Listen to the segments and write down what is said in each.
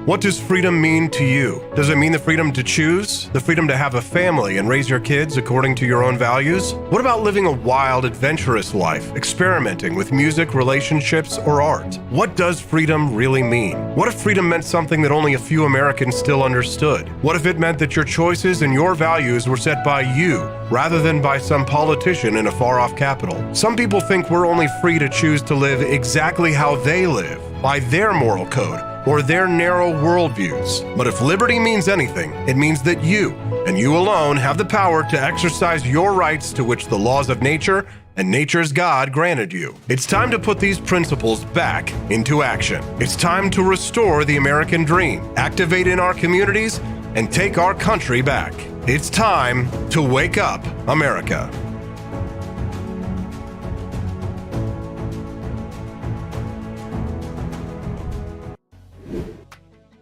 What does freedom mean to you? Does it mean the freedom to choose? The freedom to have a family and raise your kids according to your own values? What about living a wild, adventurous life, experimenting with music, relationships, or art? What does freedom really mean? What if freedom meant something that only a few Americans still understood? What if it meant that your choices and your values were set by you, rather than by some politician in a far-off capital? Some people think we're only free to choose to live exactly how they live, by their moral code, or their narrow worldviews. But if liberty means anything, it means that you, and you alone, have the power to exercise your rights to which the laws of nature and nature's God granted you. It's time to put these principles back into action. It's time to restore the American dream, activate in our communities, and take our country back. It's time to wake up, America.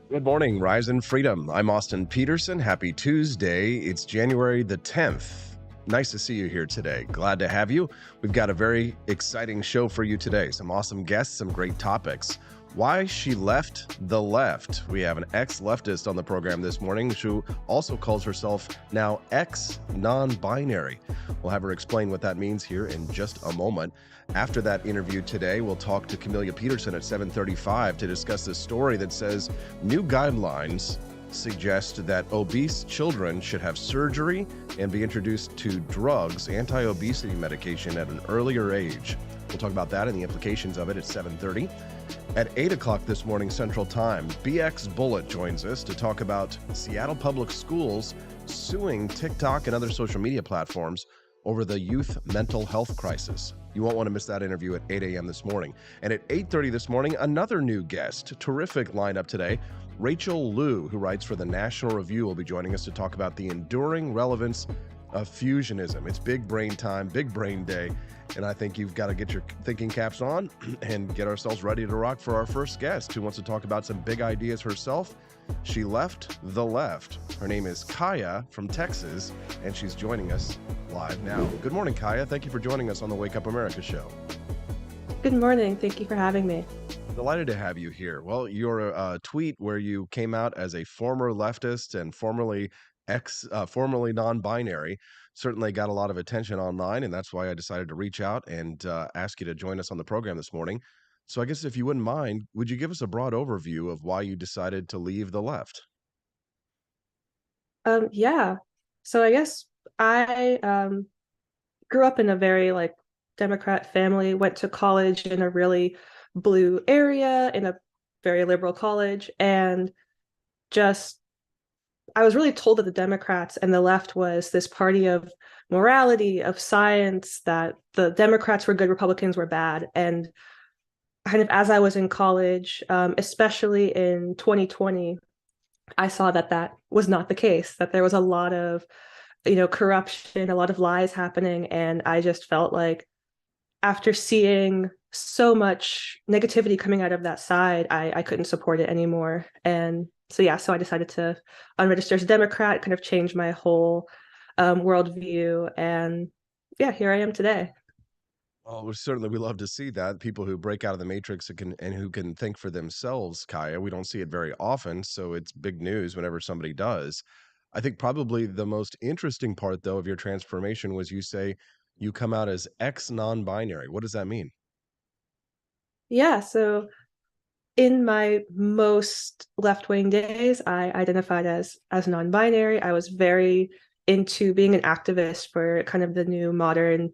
Good morning, Rise in Freedom. I'm Austin Peterson. Happy Tuesday. It's January the 10th. Nice to see you here today. Glad to have you. We've got a very exciting show for you today. Some awesome guests, some great topics. Why she left the left. We have an ex-leftist on the program this morning who also calls herself now ex-non-binary. We'll have her explain what that means here in just a moment. After that interview today, we'll talk to Camellia Peterson at 7:35 to discuss this story that says new guidelines suggest that obese children should have surgery and be introduced to drugs, anti-obesity medication at an earlier age. We'll talk about that and the implications of it at 7:30. At 8 o'clock this morning Central Time, BX Bullet joins us to talk about Seattle Public Schools suing TikTok and other social media platforms over the youth mental health crisis. You won't want to miss that interview at 8 a.m. this morning. And at 8:30 this morning, another new guest. Terrific lineup today. Rachel Liu, who writes for the National Review, will be joining us to talk about the enduring relevance of fusionism. It's big brain time, big brain day. And I think you've got to get your thinking caps on and get ourselves ready to rock for our first guest, who wants to talk about some big ideas herself. She left the left. Her name is Kaya from Texas, and she's joining us live now. Good morning, Kaya. Thank you for joining us on the Wake Up America show. Good morning. Thank you for having me. Delighted to have you here. Well, your tweet where you came out as a former leftist and formerly non-binary certainly got a lot of attention online, and that's why I decided to reach out and ask you to join us on the program this morning. So I guess if you wouldn't mind, would you give us a broad overview of why you decided to leave the left? Yeah. So I guess I grew up in a very Democrat family, went to college in a really blue area in a very liberal college, and just I was really told that the Democrats and the left was this party of morality, of science, that the Democrats were good, Republicans were bad. And kind of as I was in college, especially in 2020, I saw that that was not the case, that there was a lot of, corruption, a lot of lies happening. And I just felt like after seeing so much negativity coming out of that side, I couldn't support it anymore. And so I decided to unregister as a Democrat, kind of change my whole worldview. And yeah, here I am today. Well, we love to see that. People who break out of the matrix and who can think for themselves, Kaya. We don't see it very often, so it's big news whenever somebody does. I think probably the most interesting part, though, of your transformation was you say you come out as ex-non-binary. What does that mean? Yeah, so in my most left-wing days, I identified as non-binary. I was very into being an activist for kind of the new modern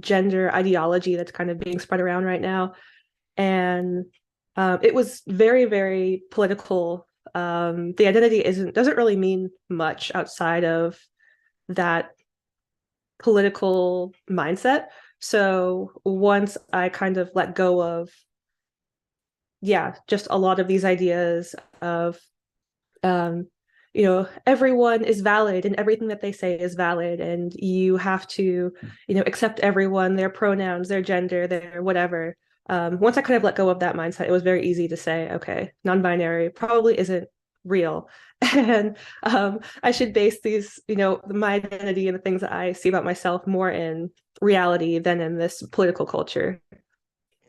gender ideology that's kind of being spread around right now. And it was very, very political. The identity doesn't really mean much outside of that political mindset. So once I kind of let go of, just a lot of these ideas of, everyone is valid and everything that they say is valid, and you have to, accept everyone, their pronouns, their gender, their whatever. Once I kind of let go of that mindset, it was very easy to say, okay, non-binary probably isn't real. And I should base these, my identity and the things that I see about myself more in reality than in this political culture.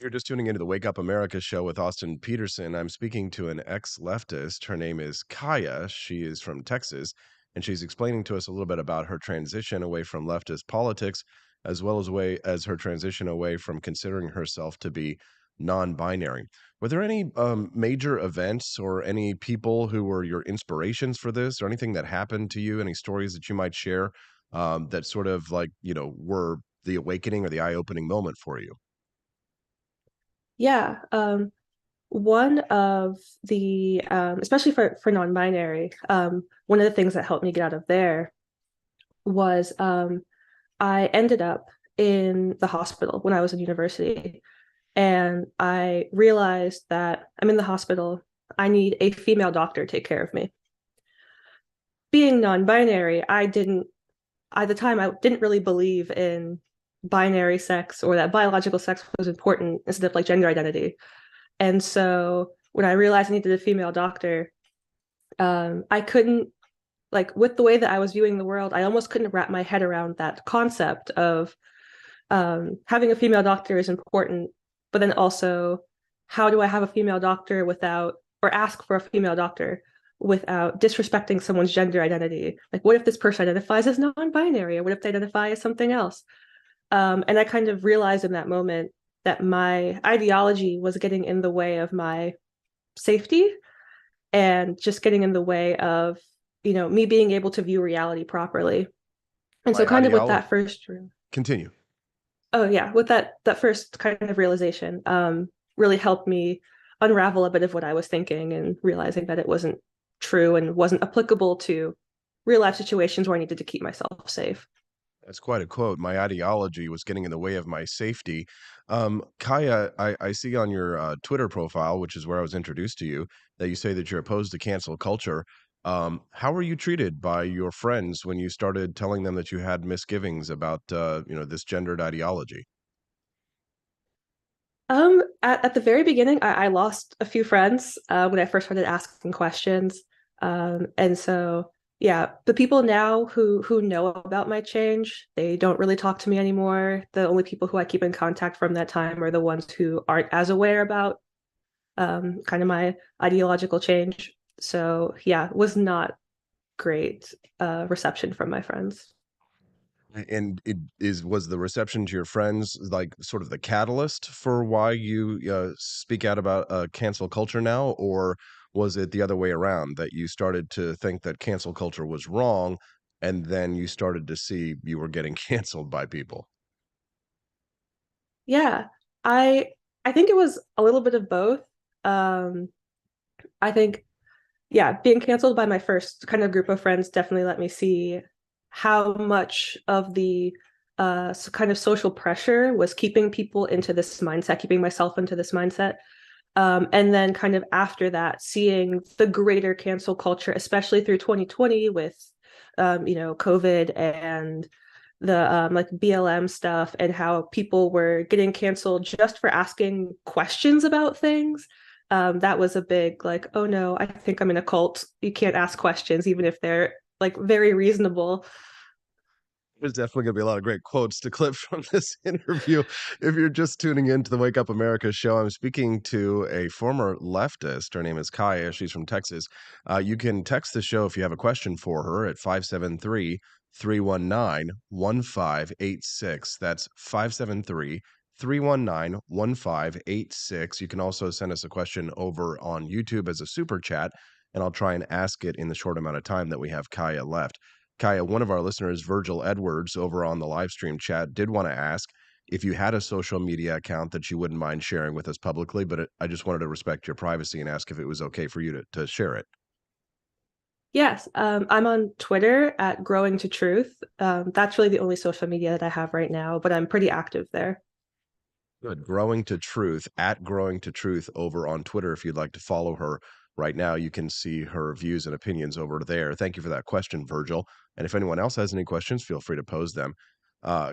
You're just tuning into the Wake Up America show with Austin Peterson. I'm speaking to an ex leftist. Her name is Kaya. She is from Texas, and she's explaining to us a little bit about her transition away from leftist politics, as well as way as her transition away from considering herself to be non-binary. Were there any major events or any people who were your inspirations for this, or anything that happened to you? Any stories that you might share that sort of like were the awakening or the eye-opening moment for you? Yeah, one of the especially for non-binary, one of the things that helped me get out of there was I ended up in the hospital when I was in university, and I realized that I'm in the hospital. I need a female doctor to take care of me. Being non-binary, at the time I didn't really believe in binary sex or that biological sex was important instead of like gender identity. And so when I realized I needed a female doctor, I couldn't, like, with the way that I was viewing the world, I almost couldn't wrap my head around that concept of having a female doctor is important, but then also, how do I have a female doctor without, or ask for a female doctor without disrespecting someone's gender identity? Like, what if this person identifies as non-binary, or what if they identify as something else? And I kind of realized in that moment that my ideology was getting in the way of my safety and just getting in the way of, me being able to view reality properly. And so My kind of with ideology. that first, Continue. oh yeah, with that first kind of realization, really helped me unravel a bit of what I was thinking and realizing that it wasn't true and wasn't applicable to real life situations where I needed to keep myself safe. That's quite a quote. My ideology was getting in the way of my safety. Kaya, I see on your Twitter profile, which is where I was introduced to you, that you say that you're opposed to cancel culture. How were you treated by your friends when you started telling them that you had misgivings about, this gendered ideology? At the very beginning, I lost a few friends when I first started asking questions. And so, yeah, the people now who know about my change, they don't really talk to me anymore. The only people who I keep in contact from that time are the ones who aren't as aware about kind of my ideological change. So, yeah, it was not great reception from my friends. And was the reception to your friends like sort of the catalyst for why you speak out about cancel culture now, or was it the other way around that you started to think that cancel culture was wrong, and then you started to see you were getting canceled by people? Yeah, I I think it was a little bit of both. Um, I think, yeah, being canceled by my first kind of group of friends definitely let me see how much of the kind of social pressure was keeping people into this mindset, keeping myself into this mindset. And then kind of after that, seeing the greater cancel culture, especially through 2020 with, COVID and the like BLM stuff, and how people were getting canceled just for asking questions about things. That was a big, like, oh no, I think I'm in a cult. You can't ask questions, even if they're like very reasonable. There's definitely going to be a lot of great quotes to clip from this interview. If you're just tuning in to the Wake Up America show, I'm speaking to a former leftist. Her name is Kaya. She's from Texas. You can text the show if you have a question for her at 573-319-1586. That's 573-319-1586. You can also send us a question over on YouTube as a super chat, and I'll try and ask it in the short amount of time that we have Kaya left. Kaya, one of our listeners, Virgil Edwards, over on the live stream chat, did want to ask if you had a social media account that you wouldn't mind sharing with us publicly, but I just wanted to respect your privacy and ask if it was okay for you to share it. Yes, I'm on Twitter at Growing to Truth. That's really the only social media that I have right now, but I'm pretty active there. Good. Growing to Truth, at Growing to Truth over on Twitter. If you'd like to follow her right now, you can see her views and opinions over there. Thank you for that question, Virgil. And if anyone else has any questions, feel free to pose them.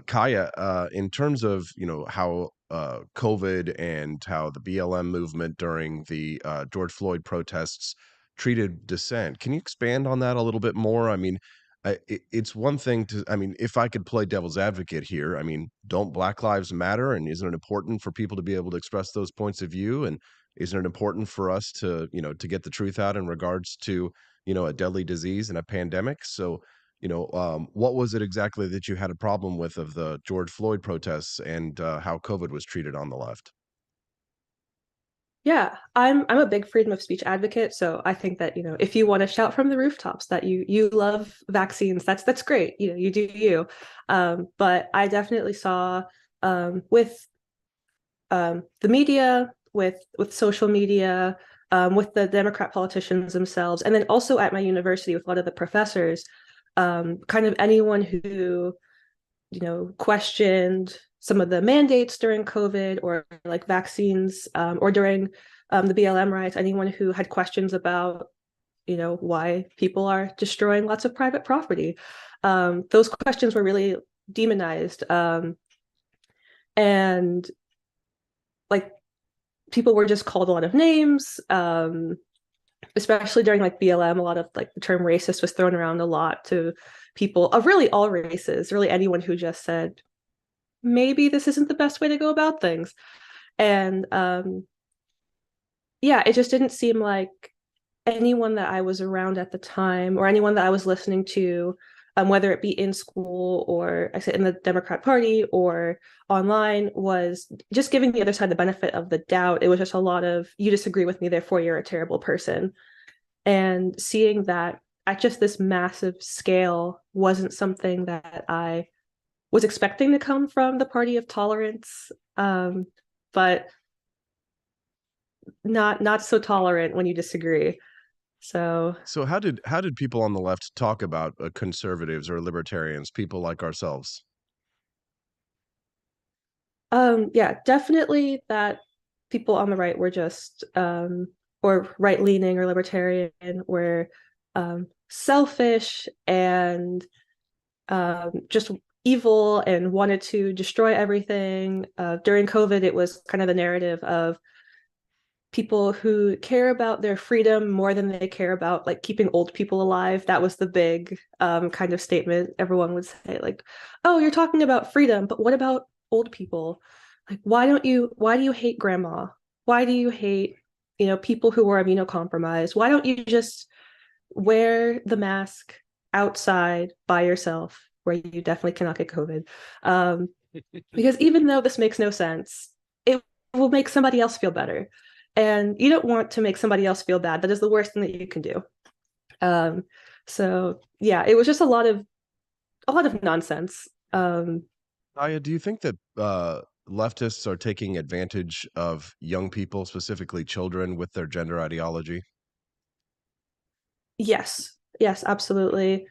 Kaya, in terms of how COVID and how the BLM movement during the George Floyd protests treated dissent, can you expand on that a little bit more? I mean, it's one thing to, I mean, if I could play devil's advocate here, I mean, don't Black Lives matter? And isn't it important for people to be able to express those points of view? And isn't it important for us to, to get the truth out in regards to, a deadly disease and a pandemic? So, what was it exactly that you had a problem with of the George Floyd protests and how COVID was treated on the left? Yeah, I'm a big freedom of speech advocate, so I think that, if you want to shout from the rooftops that you love vaccines, that's great. You do you. But I definitely saw with the media, with social media, with the Democrat politicians themselves, and then also at my university with a lot of the professors, kind of anyone who questioned some of the mandates during COVID or like vaccines, or during the BLM riots, anyone who had questions about, why people are destroying lots of private property. Those questions were really demonized. And like people were just called a lot of names, especially during like BLM. A lot of like the term racist was thrown around a lot to people of really all races, really anyone who just said, maybe this isn't the best way to go about things. And yeah, it just didn't seem like anyone that I was around at the time or anyone that I was listening to, whether it be in school or I said in the Democrat Party or online, was just giving the other side the benefit of the doubt. It was just a lot of, you disagree with me, therefore you're a terrible person. And seeing that at just this massive scale wasn't something that I was expecting to come from the party of tolerance, but not so tolerant when you disagree. So So how did people on the left talk about conservatives or libertarians, people like ourselves? yeah, definitely that people on the right were just or right leaning or libertarian were selfish and just evil and wanted to destroy everything. During COVID, it was kind of the narrative of people who care about their freedom more than they care about like keeping old people alive. That was the big kind of statement everyone would say, like, oh, you're talking about freedom, but what about old people? Like, why do you hate grandma? Why do you hate, people who were immunocompromised? Why don't you just wear the mask outside by yourself where you definitely cannot get COVID? Because even though this makes no sense, it will make somebody else feel better. And you don't want to make somebody else feel bad. That is the worst thing that you can do. So yeah, it was just a lot of nonsense. Aya, do you think that leftists are taking advantage of young people, specifically children, with their gender ideology? Yes, absolutely.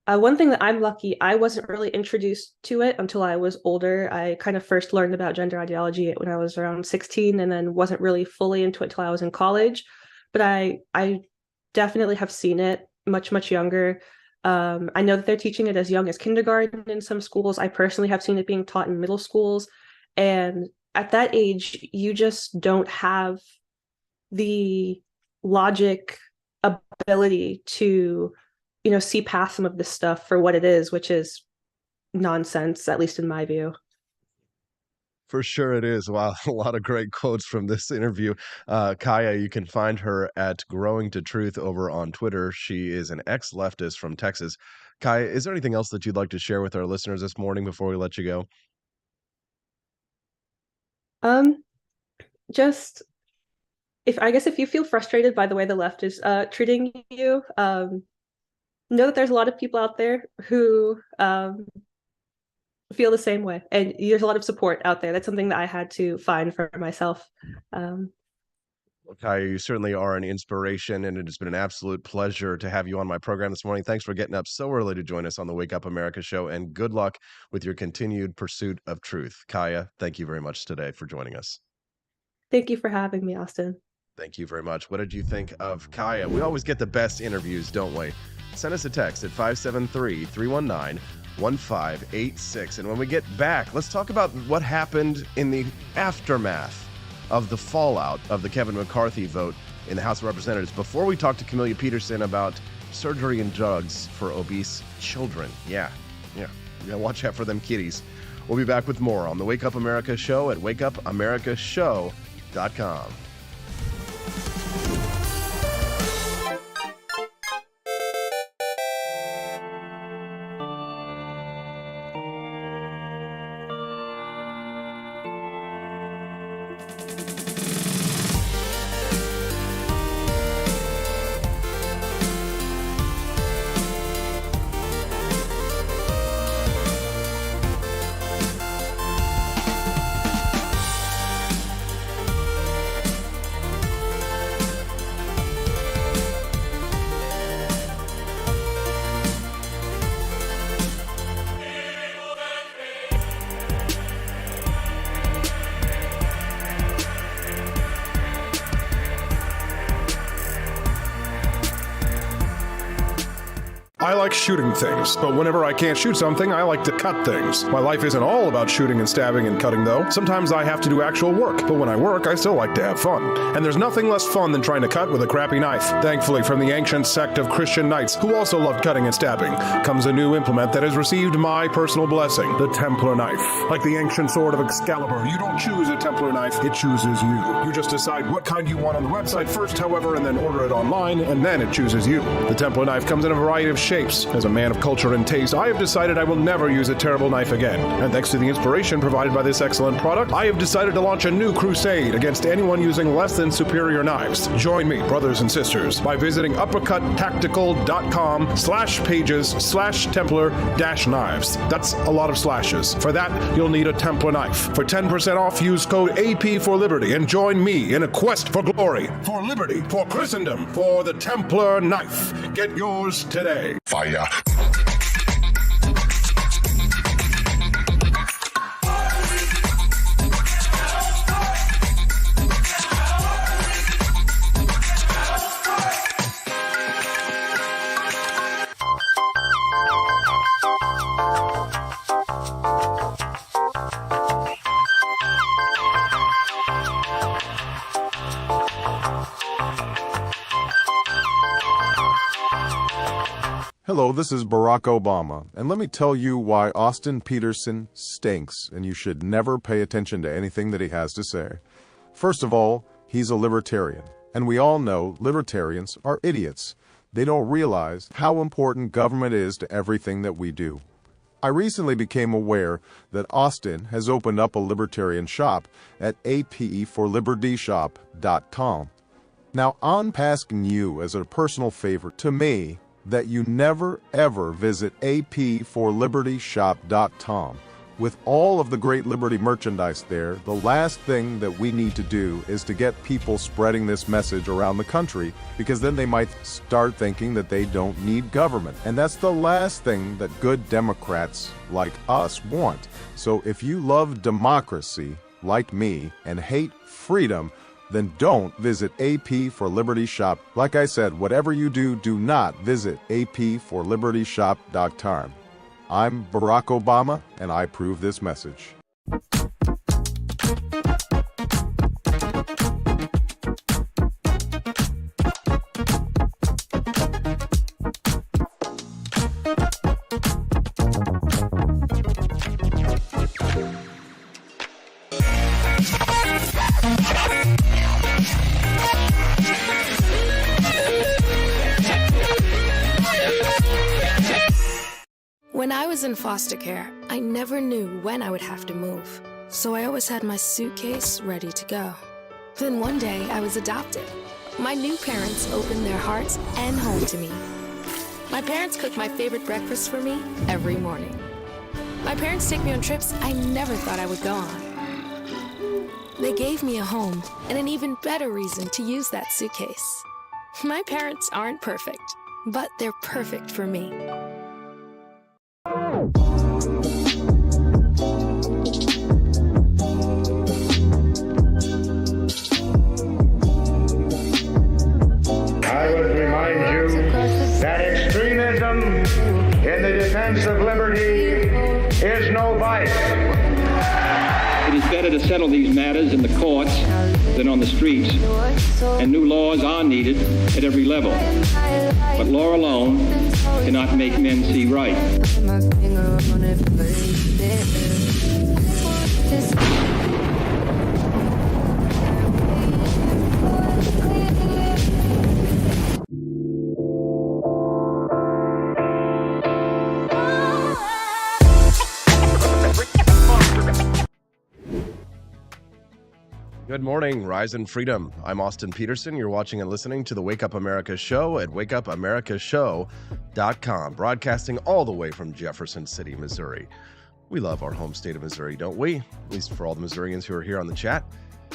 One thing that I'm lucky, I wasn't really introduced to it until I was older. I kind of first learned about gender ideology when I was around 16 and then wasn't really fully into it until I was in college. But I definitely have seen it much younger. I know that they're teaching it as young as kindergarten in some schools. I personally have seen it being taught in middle schools. And at that age, you just don't have the logic ability to see past some of this stuff for what it is, which is nonsense, at least in my view. For sure it is. Wow, a lot of great quotes from this interview. Kaya, you can find her at Growing to Truth over on Twitter. She is an ex-leftist from Texas. Kaya, is there anything else that you'd like to share with our listeners this morning before we let you go? um just if you feel frustrated by the way the left is treating you, know that there's a lot of people out there who feel the same way, and there's a lot of support out there. That's something that I had to find for myself. Well, Kaya, you certainly are an inspiration, and it has been an absolute pleasure to have you on my program this morning. Thanks for getting up so early to join us on the Wake Up America show, and good luck with your continued pursuit of truth. Kaya, thank you very much today for joining us. Thank you for having me, Austin. Thank you very much. What did you think of Kaya? We always get the best interviews, don't we? Send us a text at 573-319-1586. And when we get back, let's talk about what happened in the aftermath of the fallout of the Kevin McCarthy vote in the House of Representatives. Before we talk to Camellia Peterson about surgery and drugs for obese children. Yeah. You gotta watch out for them kitties. We'll be back with more on the Wake Up America Show at wakeupAmericaShow.com. I like shooting things, but whenever I can't shoot something, I like to cut things. My life isn't all about shooting and stabbing and cutting, though. Sometimes I have to do actual work, but when I work, I still like to have fun. And there's nothing less fun than trying to cut with a crappy knife. Thankfully, from the ancient sect of Christian knights, who also loved cutting and stabbing, comes a new implement that has received my personal blessing, the Templar knife. Like the ancient sword of Excalibur, you don't choose a Templar knife, it chooses you. You just decide what kind you want on the website first, however, and then order it online, and then it chooses you. The Templar knife comes in a variety of shapes. As a man of culture and taste, I have decided I will never use a terrible knife again. And thanks to the inspiration provided by this excellent product, I have decided to launch a new crusade against anyone using less than superior knives. Join me, brothers and sisters, by visiting uppercuttactical.com/pages/Templar-knives. That's a lot of slashes. For that, you'll need a Templar knife. For 10% off, use code AP for Liberty and join me in a quest for glory, for liberty, for Christendom, for the Templar knife. Get yours today. Fire. Hello, this is Barack Obama, and let me tell you why Austin Peterson stinks, and you should never pay attention to anything that he has to say. First of all, he's a libertarian, and we all know libertarians are idiots. They don't realize how important government is to everything that we do. I recently became aware that Austin has opened up a libertarian shop at apeforlibertyshop.com. Now, I'm asking you as a personal favor to me that you never ever visit apeforlibertyshop.com. With all of the great Liberty merchandise there, the last thing that we need to do is to get people spreading this message around the country, because then they might start thinking that they don't need government. And that's the last thing that good Democrats like us want. So if you love democracy, like me, and hate freedom, then don't visit AP for Liberty Shop. Like I said, whatever you do, do not visit aporlibertyshop.com. I'm Barack Obama, and I approve this message. When I was in foster care, I never knew when I would have to move, so I always had my suitcase ready to go. Then one day, I was adopted. My new parents opened their hearts and home to me. My parents cook my favorite breakfast for me every morning. My parents take me on trips I never thought I would go on. They gave me a home and an even better reason to use that suitcase. My parents aren't perfect, but they're perfect for me. I would remind you that extremism in the defense of liberty is no vice. It is better to settle these matters in the courts than on the streets, and new laws are needed at every level. But law alone cannot make men see right. Good morning, Rise and Freedom. I'm Austin Peterson. You're watching and listening to the Wake Up America show at wakeupAmericaShow.com, broadcasting all the way from Jefferson City, Missouri. We love our home state of Missouri, don't we? At least for all the Missourians who are here on the chat.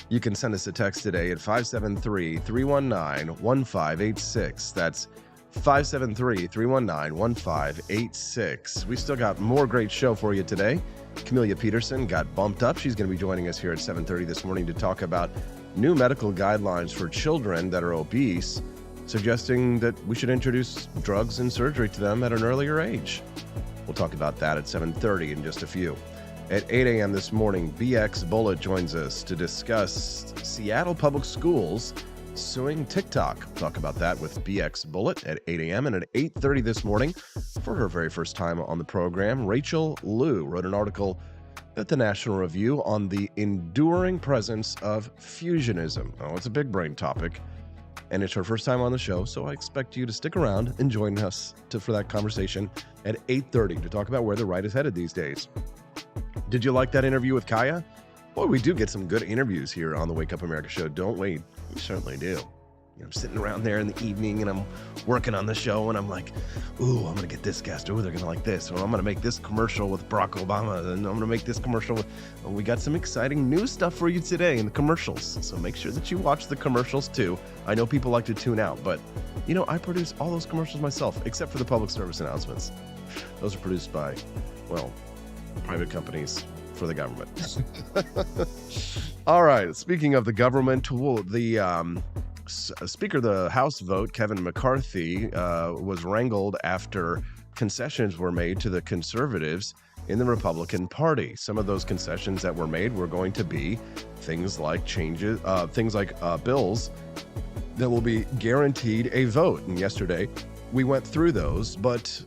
You can send us a text today at 573-319-1586. That's 573-319-1586. We still got more great show for you today. Camellia Peterson got bumped up. She's going to be joining us here at 7:30 this morning to talk about new medical guidelines for children that are obese, suggesting that we should introduce drugs and surgery to them at an earlier age. We'll talk about that at 7:30 in just a few. At 8 a.m. this morning, BX Bullet joins us to discuss Seattle Public Schools suing Tik Tok. We'll talk about that with BX Bullet at 8 a.m. And at 8:30 this morning, for her very first time on the program, Rachel Liu wrote an article at the National Review on the enduring presence of fusionism. Oh, it's a big brain topic, and it's her first time on the show, so I expect you to stick around and join us for that conversation at 8:30 to talk about where the right is headed these days. Did you like that interview with Kaya? Boy, we do get some good interviews here on the Wake Up America show, don't we? We certainly do. I'm sitting around there in the evening and I'm working on the show and I'm like, ooh, I'm going to get this guest. Ooh, they're going to like this. Or I'm going to make this commercial with Barack Obama. And I'm going to make this commercial with... And we got some exciting new stuff for you today in the commercials. So make sure that you watch the commercials too. I know people like to tune out, but you know, I produce all those commercials myself, except for the public service announcements. Those are produced by, well, private companies for the government. All right. Speaking of the government, the Speaker of the House vote, Kevin McCarthy, was wrangled after concessions were made to the conservatives in the Republican Party. Some of those concessions that were made were going to be things like bills that will be guaranteed a vote. And yesterday we went through those, but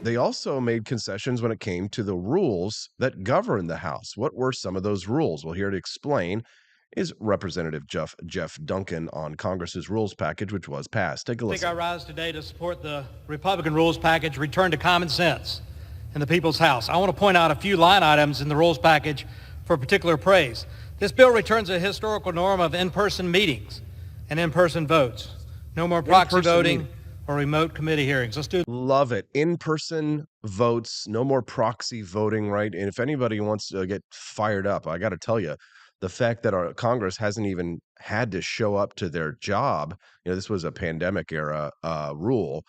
they also made concessions when it came to the rules that govern the House. What were some of those rules? Well, here to explain is Representative Jeff Duncan on Congress's rules package, which was passed. Take a listen. I rise today to support the Republican rules package, return to common sense in the people's House. I want to point out a few line items in the rules package for particular praise. This bill returns a historical norm of in-person meetings and in-person votes. No more proxy voting or remote committee hearings. Let's do it. Love it. In-person votes, no more proxy voting, right? And if anybody wants to get fired up, I got to tell you, the fact that our Congress hasn't even had to show up to their job, this was a pandemic era rule,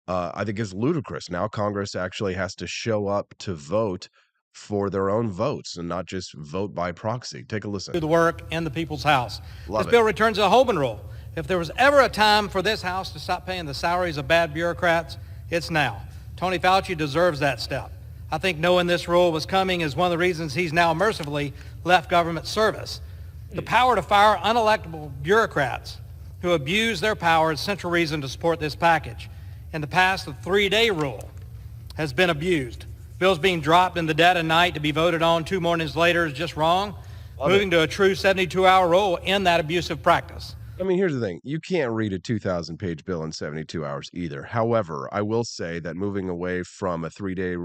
I think is ludicrous. Now Congress actually has to show up to vote for their own votes and not just vote by proxy. Take a listen. Do the work in the people's House. Love this it. bill returns a Hoban rule. If there was ever a time for this House to stop paying the salaries of bad bureaucrats, it's now. Tony Fauci deserves that step. I think knowing this rule was coming is one of the reasons he's now mercifully left government service. The power to fire unelectable bureaucrats who abuse their power is central reason to support this package. In the past, the 3-day rule has been abused. Bills being dropped in the dead of night to be voted on 2 mornings later is just wrong. Moving to a true 72-hour rule will end that abusive practice. I mean, here's the thing. You can't read a 2,000-page bill in 72 hours either. However, I will say that moving away from a 3-day,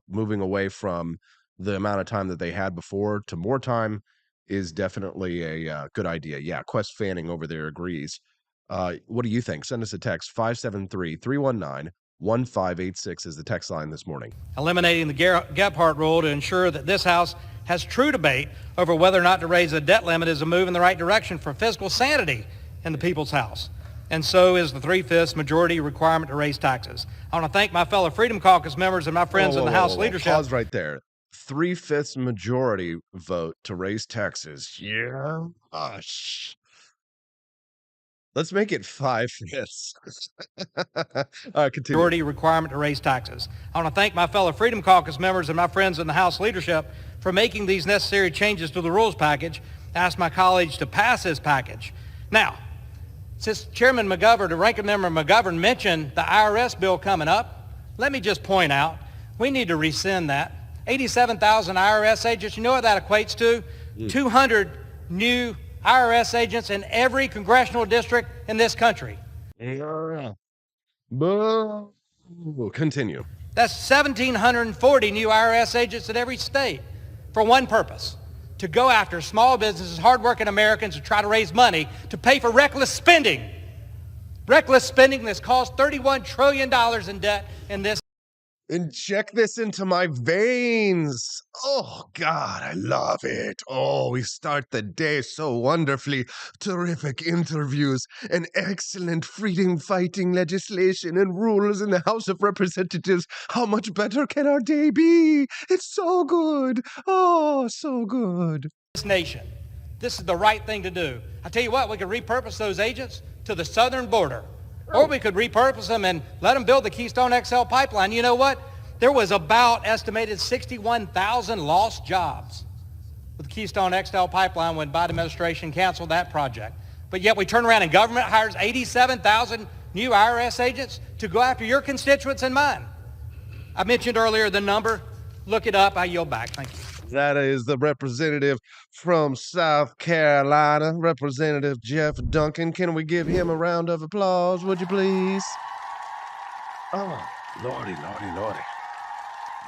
moving away from the amount of time that they had before to more time is definitely a good idea. Yeah, Quest Fanning over there agrees. What do you think? Send us a text. 573-319-1586 is the text line this morning. Eliminating the Gephardt rule to ensure that this House has true debate over whether or not to raise a debt limit is a move in the right direction for fiscal sanity in the people's House. And so is the 3/5 majority requirement to raise taxes. I want to thank my fellow Freedom Caucus members and my friends in the House leadership. Pause right there. 3/5 majority vote to raise taxes. Yeah. Gosh. Let's make it 5/5. Continue. Majority requirement to raise taxes. I want to thank my fellow Freedom Caucus members and my friends in the House leadership for making these necessary changes to the rules package asked my colleagues to pass this package. Now, since Chairman McGovern, the Ranking Member McGovern, mentioned the IRS bill coming up, let me just point out, we need to rescind that. 87,000 IRS agents, you know what that equates to? 200 new IRS agents in every congressional district in this country. Continue. That's 1,740 new IRS agents in every state for one purpose, to go after small businesses, hardworking Americans who try to raise money to pay for reckless spending. Reckless spending that's caused $31 trillion in debt in this. Inject this into my veins. Oh, God, I love it. Oh, we start the day so wonderfully. Terrific interviews and excellent freedom-fighting legislation and rules in the House of Representatives. How much better can our day be? It's so good. Oh, so good. This nation. This is the right thing to do. I tell you what, we could repurpose those agents to the southern border. Or we could repurpose them and let them build the Keystone XL pipeline. You know what? There was about estimated 61,000 lost jobs with the Keystone XL pipeline when Biden administration canceled that project. But yet we turn around and government hires 87,000 new IRS agents to go after your constituents and mine. I mentioned earlier the number. Look it up. I yield back. Thank you. That is the representative from South Carolina, Representative Jeff Duncan. Can we give him a round of applause, would you please? Oh, lordy, lordy, lordy.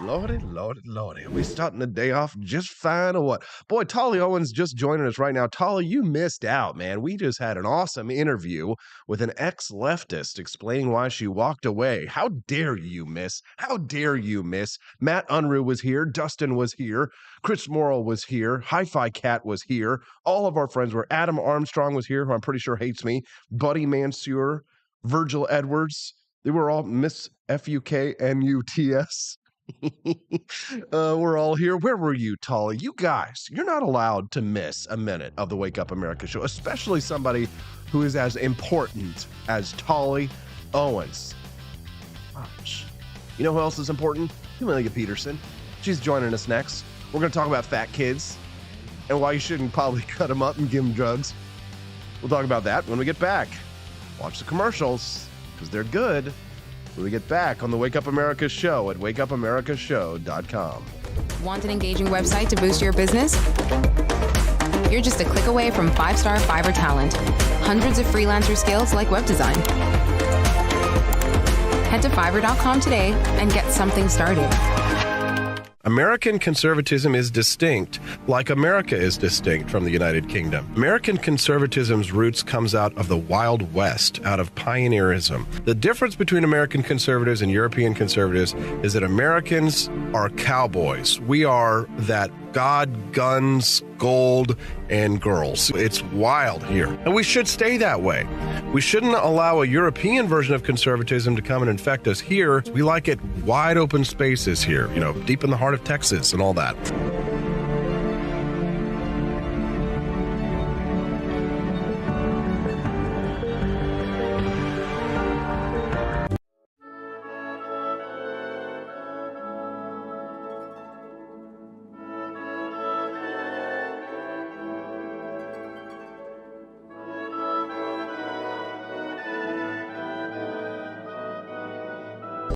Lordy, lordy, lordy. Are we starting the day off just fine or what? Boy, Tolly Owens just joining us right now. Tolly, you missed out, man. We just had an awesome interview with an ex-leftist explaining why she walked away. How dare you, miss? How dare you, miss? Matt Unruh was here. Dustin was here. Chris Morrill was here. Hi-Fi Cat was here. All of our friends were. Adam Armstrong was here, who I'm pretty sure hates me. Buddy Mansour, Virgil Edwards. They were all Miss F-U-K-N-U-T-S. We're all here. Where were you, Tolly? You guys, you're not allowed to miss a minute of the Wake Up America show, especially somebody who is as important as Tolly Owens. Gosh. You know who else is important? Camellia Peterson. She's joining us next. We're going to talk about fat kids and why you shouldn't probably cut them up and give them drugs. We'll talk about that when we get back. Watch the commercials because they're good. When we get back on the Wake Up America show at wakeupAmericaShow.com. Want an engaging website to boost your business? You're just a click away from 5-star Fiverr talent. Hundreds of freelancer skills like web design. Head to Fiverr.com today and get something started. American conservatism is distinct, like America is distinct from the United Kingdom. American conservatism's roots comes out of the Wild West, out of pioneerism. The difference between American conservatives and European conservatives is that Americans are cowboys. We are that God, guns, gold, and girls. It's wild here. And we should stay that way. We shouldn't allow a European version of conservatism to come and infect us here. We like it wide open spaces here, you know, deep in the heart of Texas and all that.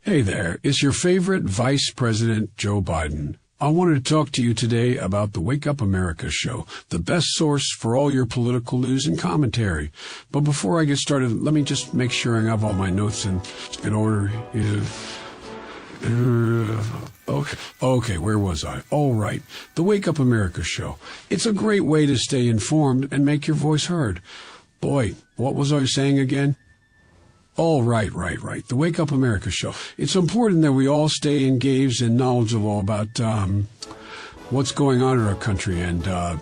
Hey there, it's your favorite Vice President Joe Biden. I wanted to talk to you today about the Wake Up America show, the best source for all your political news and commentary. But before I get started, let me just make sure I have all my notes in order. Okay, where was I? All right, the Wake Up America show. It's a great way to stay informed and make your voice heard. Boy, what was I saying again? Oh, right. The Wake Up America show. It's important that we all stay engaged and knowledgeable about what's going on in our country and, the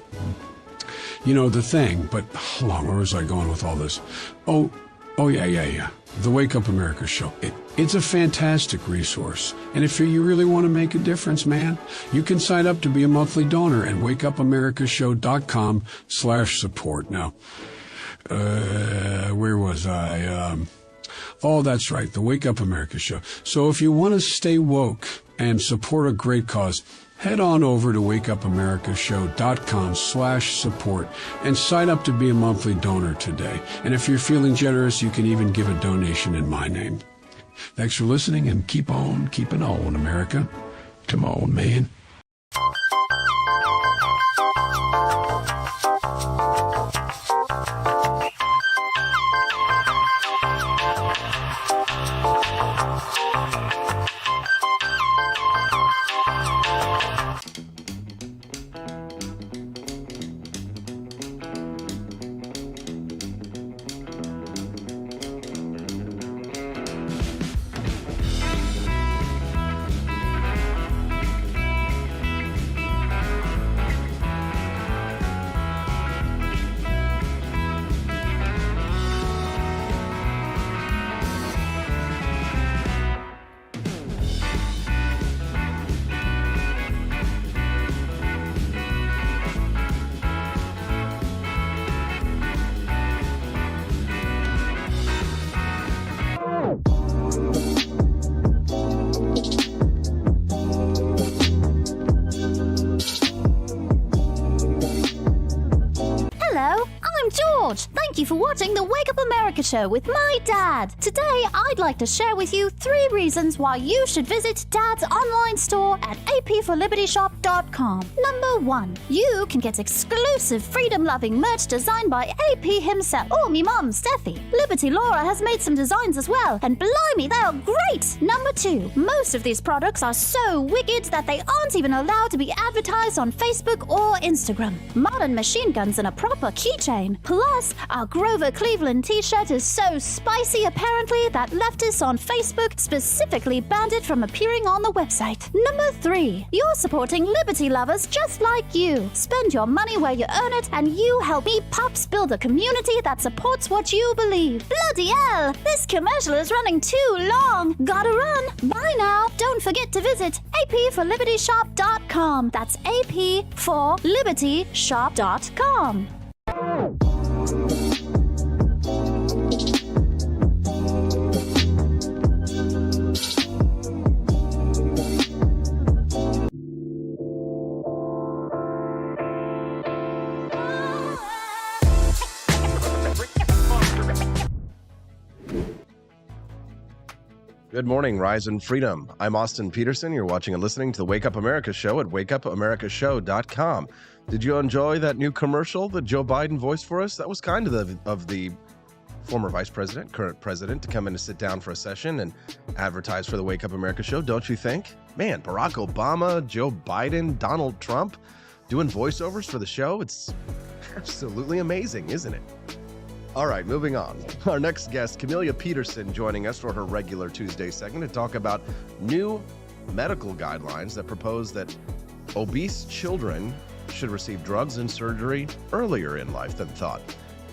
thing. But hold on, where was I going with all this? Oh, yeah. The Wake Up America show. It's a fantastic resource. And if you really want to make a difference, man, you can sign up to be a monthly donor at wakeupAmericaShow.com/support. Now, where was I? Oh, that's right, the Wake Up America show. So if you want to stay woke and support a great cause, Head on over to wakeupamericashow.com/support and sign up to be a monthly donor today. And if you're feeling generous, you can even give a donation in my name. Thanks for listening, and keep on keeping on, America. Come on, man. Thank you for watching the Wake Up America show with my dad. Today, I'd like to share with you 3 reasons why you should visit Dad's online store at apforlibertyshop.com. Number 1, you can get exclusive freedom-loving merch designed by AP himself or me mum, Steffi. Liberty Laura has made some designs as well, and blimey, they are great! Number 2, most of these products are so wicked that they aren't even allowed to be advertised on Facebook or Instagram. Modern machine guns and a proper keychain. Plus, our Grover Cleveland t-shirt is so spicy apparently that leftists on Facebook specifically banned it from appearing on the website. Number 3, you're supporting liberty lovers just like you. Spend your money where you earn it, and you help me pups build a community that supports what you believe. Bloody hell, this commercial is running too long. Gotta run. Bye now. Don't forget to visit apforlibertyshop.com. That's apforlibertyshop.com. Good morning, Rise and Freedom. I'm Austin Peterson. You're watching and listening to the Wake Up America show at wakeupamericashow.com. Did you enjoy that new commercial that Joe Biden voiced for us? That was kind of the former vice president, current president, to come in to sit down for a session and advertise for the Wake Up America show, don't you think? Man, Barack Obama, Joe Biden, Donald Trump doing voiceovers for the show. It's absolutely amazing, isn't it? All right, moving on. Our next guest, Camellia Peterson, joining us for her regular Tuesday segment to talk about new medical guidelines that propose that obese children should receive drugs and surgery earlier in life than thought.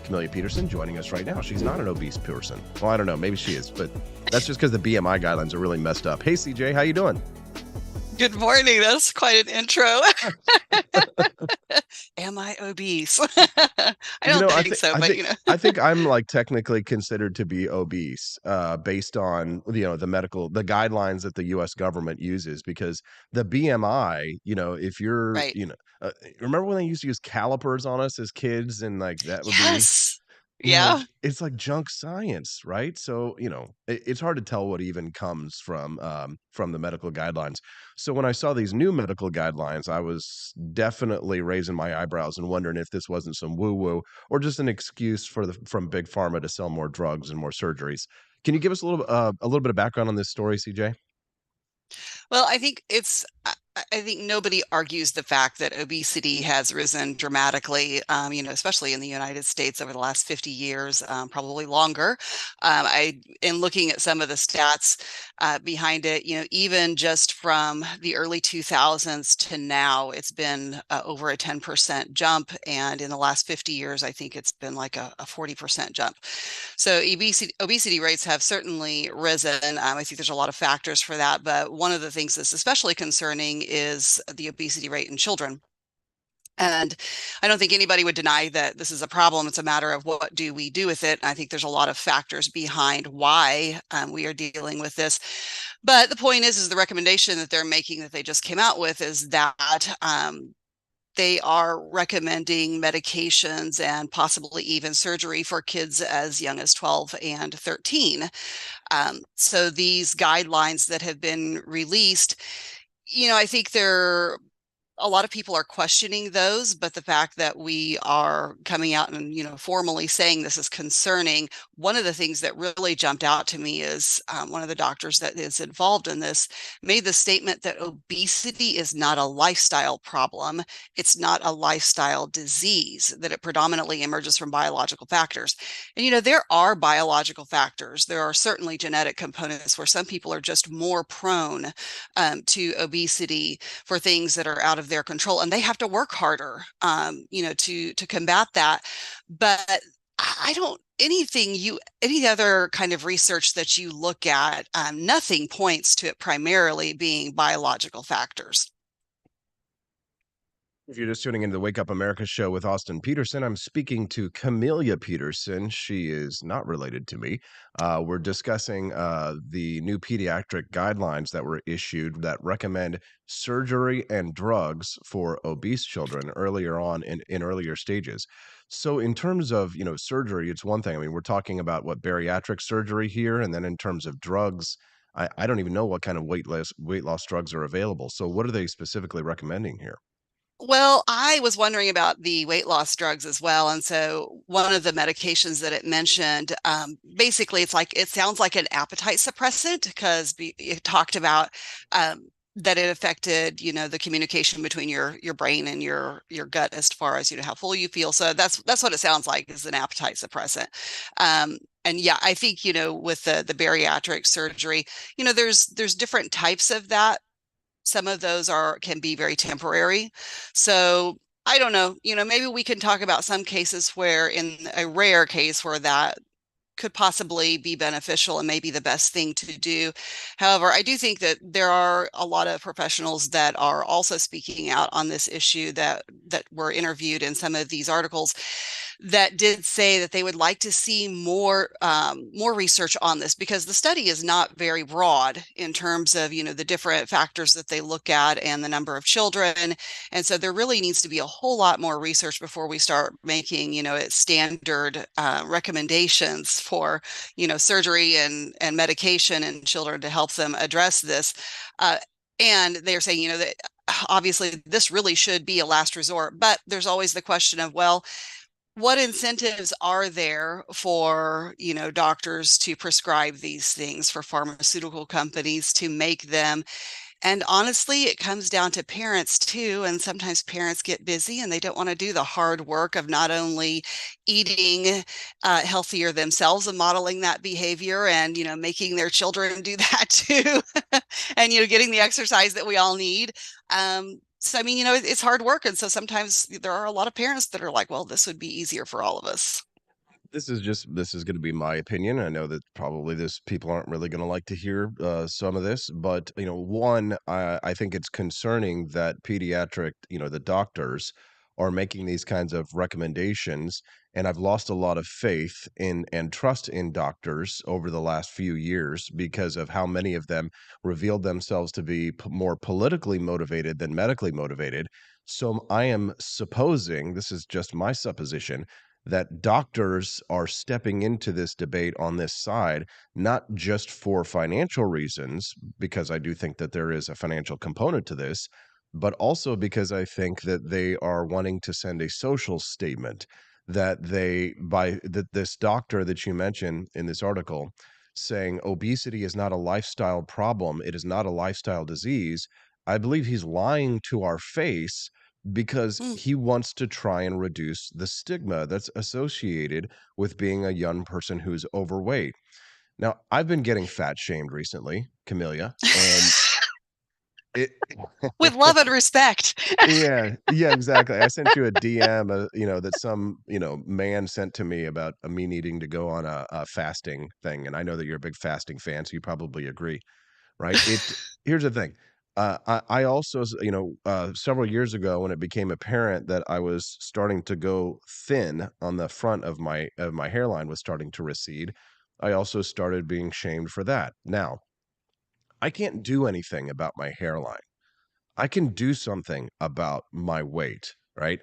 Camellia Peterson joining us right now. She's not an obese person. Well, I don't know. Maybe she is, but that's just because the BMI guidelines are really messed up. Hey, CJ, how you doing? Good morning. That's quite an intro. Am I obese? I don't think so, but I think I'm like technically considered to be obese based on, the guidelines that the US government uses, because the BMI, if you're, Right. remember when they used to use calipers on us as kids, and like that would Yes. be, Yeah. it's like junk science, right? So, it's hard to tell what even comes from the medical guidelines. So when I saw these new medical guidelines, I was definitely raising my eyebrows and wondering if this wasn't some woo-woo or just an excuse from Big Pharma to sell more drugs and more surgeries. Can you give us a little bit of background on this story, CJ? Well, I think I think nobody argues the fact that obesity has risen dramatically, especially in the United States over the last 50 years, probably longer. In looking at some of the stats behind it, even just from the early 2000s to now, it's been over a 10% jump. And in the last 50 years, I think it's been like a 40% jump. So obesity rates have certainly risen. I think there's a lot of factors for that. But one of the things that's especially concerning is the obesity rate in children. And I don't think anybody would deny that this is a problem. It's a matter of what do we do with it. I think there's a lot of factors behind why we are dealing with this. But the point is the recommendation that they're making, that they just came out with, is that they are recommending medications and possibly even surgery for kids as young as 12 and 13. So these guidelines that have been released, I think a lot of people are questioning those, but the fact that we are coming out and, formally saying this is concerning, one of the things that really jumped out to me is one of the doctors that is involved in this made the statement that obesity is not a lifestyle problem. It's not a lifestyle disease, that it predominantly emerges from biological factors. And, there are biological factors. There are certainly genetic components where some people are just more prone to obesity for things that are out of their control, and they have to work harder, to combat that. But any other kind of research that you look at, nothing points to it primarily being biological factors. If you're just tuning into the Wake Up America show with Austin Peterson, I'm speaking to Camellia Peterson. She is not related to me. We're discussing the new pediatric guidelines that were issued that recommend surgery and drugs for obese children earlier on in earlier stages. So in terms of, surgery, it's one thing. I mean, we're talking about bariatric surgery here. And then in terms of drugs, I don't even know what kind of weight loss drugs are available. So what are they specifically recommending here? Well, I was wondering about the weight loss drugs as well. And so one of the medications that it mentioned, basically it sounds like an appetite suppressant, because it talked about that it affected, the communication between your brain and your gut as far as, how full you feel. So that's what it sounds like, is an appetite suppressant. And yeah, I think, with the bariatric surgery, there's different types of that. Some of those can be very temporary. So I don't know, maybe we can talk about some cases where, in a rare case, where that could possibly be beneficial and maybe the best thing to do. However, I do think that there are a lot of professionals that are also speaking out on this issue that were interviewed in some of these articles, that did say that they would like to see more research on this, because the study is not very broad in terms of, the different factors that they look at and the number of children. And so there really needs to be a whole lot more research before we start making, it standard recommendations for, surgery and medication in children to help them address this. And they're saying, that obviously this really should be a last resort, but there's always the question of, well, what incentives are there for, doctors to prescribe these things, for pharmaceutical companies to make them? And honestly, it comes down to parents too. And sometimes parents get busy and they don't want to do the hard work of not only eating healthier themselves and modeling that behavior, and, making their children do that too. And, getting the exercise that we all need. So, I mean, it's hard work. And so sometimes there are a lot of parents that are like, well, this would be easier for all of us. This is going to be my opinion. I know that probably people aren't really going to like to hear some of this, but one, I think it's concerning that pediatric, the doctors are making these kinds of recommendations, and I've lost a lot of faith in and trust in doctors over the last few years because of how many of them revealed themselves to be more politically motivated than medically motivated. So I am supposing, this is just my supposition, that doctors are stepping into this debate on this side, not just for financial reasons, because I do think that there is a financial component to this, but also because I think that they are wanting to send a social statement that this doctor that you mentioned in this article, saying obesity is not a lifestyle problem, it is not a lifestyle disease. I believe he's lying to our face, because he wants to try and reduce the stigma that's associated with being a young person who's overweight. Now, I've been getting fat shamed recently, Camellia, and with love and respect. yeah, exactly. I sent you a DM, that some, man sent to me about me needing to go on a fasting thing, and I know that you're a big fasting fan, so you probably agree, right? Here's the thing. I also, several years ago when it became apparent that I was starting to go thin on the front of my hairline was starting to recede, I also started being shamed for that. Now, I can't do anything about my hairline. I can do something about my weight, right?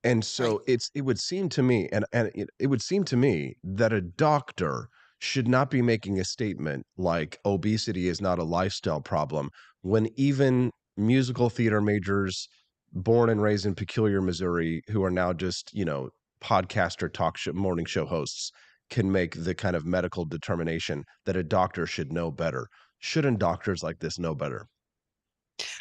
And Right. so it would seem to me, and it would seem to me that a doctor should not be making a statement like obesity is not a lifestyle problem when even musical theater majors born and raised in Peculiar, Missouri, who are now just, podcaster talk show morning show hosts can make the kind of medical determination that a doctor should know better. Shouldn't doctors like this know better?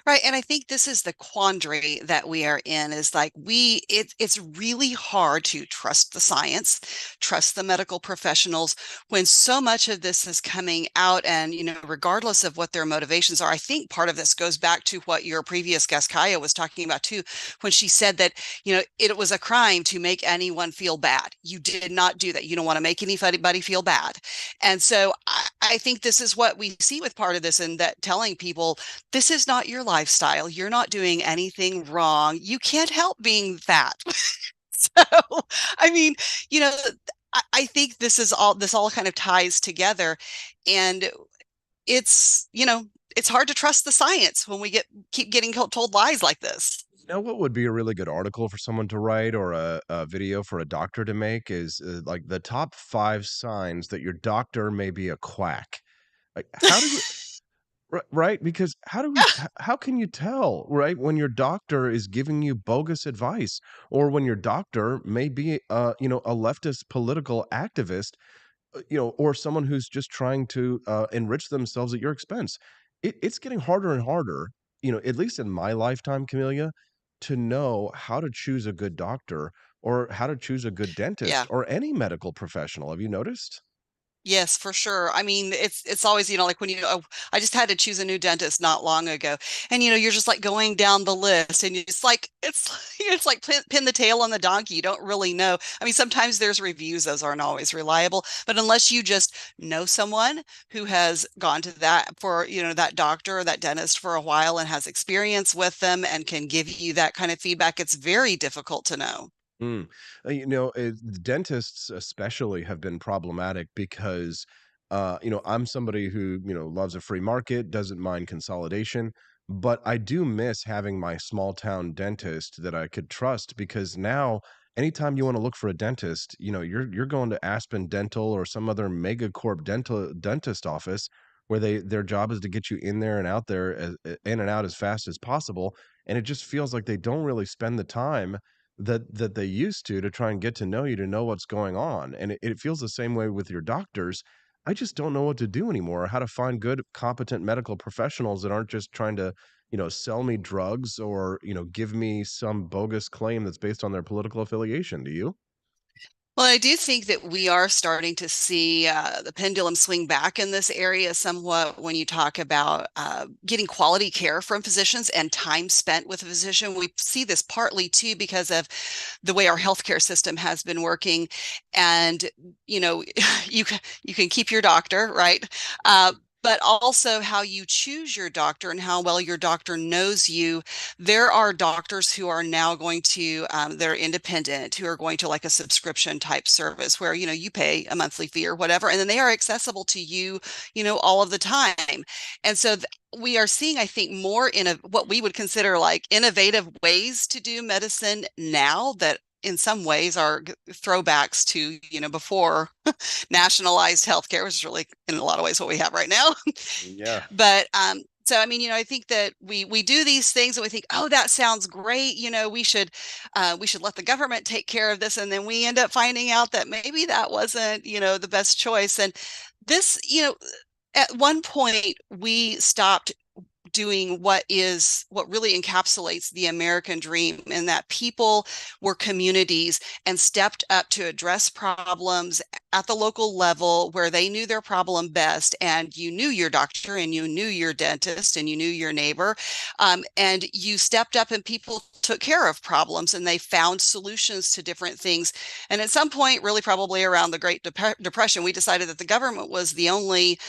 Right. And I think this is the quandary that we are in is like it's really hard to trust the science, trust the medical professionals when so much of this is coming out and, regardless of what their motivations are. I think part of this goes back to what your previous guest Kaya was talking about too, when she said that, it was a crime to make anyone feel bad. You did not do that. You don't want to make anybody feel bad. And so I think this is what we see with part of this, and that telling people this is not your lifestyle. You're not doing anything wrong. You can't help being fat. So, I mean, you know, I think this all kind of ties together, and it's hard to trust the science when we keep getting told lies like this. You know what would be a really good article for someone to write or a video for a doctor to make is like the top 5 signs that your doctor may be a quack. Like, how do you, right? Because how can you tell, right, when your doctor is giving you bogus advice or when your doctor may be, a leftist political activist, or someone who's just trying to enrich themselves at your expense. It's getting harder and harder, at least in my lifetime, Camellia, to know how to choose a good doctor or how to choose a good dentist Yeah. or any medical professional. Have you noticed? Yes, for sure. I mean, it's always, like when I just had to choose a new dentist not long ago. And you're just like going down the list and it's like it's like pin the tail on the donkey. You don't really know. I mean, sometimes there's reviews, those aren't always reliable, but unless you just know someone who has gone to that for, that doctor or that dentist for a while and has experience with them and can give you that kind of feedback, it's very difficult to know. Mm. Dentists especially have been problematic because, I'm somebody who, loves a free market, doesn't mind consolidation, but I do miss having my small town dentist that I could trust because now anytime you want to look for a dentist, you're going to Aspen Dental or some other megacorp dentist office where their job is to get you in there and out there in and out as fast as possible. And it just feels like they don't really spend the time that they used to try and get to know you, to know what's going on, and it feels the same way with your doctors. I just don't know what to do anymore, how to find good, competent medical professionals that aren't just trying to, sell me drugs or, give me some bogus claim that's based on their political affiliation. Do you? Well, I do think that we are starting to see the pendulum swing back in this area somewhat when you talk about getting quality care from physicians and time spent with a physician. We see this partly too because of the way our healthcare system has been working, and you can keep your doctor, right? But also how you choose your doctor and how well your doctor knows you. There are doctors who are now going to, they're independent, who are going to like a subscription type service where, you pay a monthly fee or whatever, and then they are accessible to you, all of the time. And so we are seeing, I think, more in what we would consider like innovative ways to do medicine now that in some ways are throwbacks to, before nationalized healthcare, which is really in a lot of ways what we have right now. Yeah. But so I mean, I think that we do these things and we think, oh, that sounds great. We should let the government take care of this, and then we end up finding out that maybe that wasn't, the best choice. And this, at one point we stopped doing what really encapsulates the American dream, and that people were communities and stepped up to address problems at the local level where they knew their problem best, and you knew your doctor and you knew your dentist and you knew your neighbor, and you stepped up and people took care of problems and they found solutions to different things. And at some point, really probably around the Great Depression, we decided that the government was the only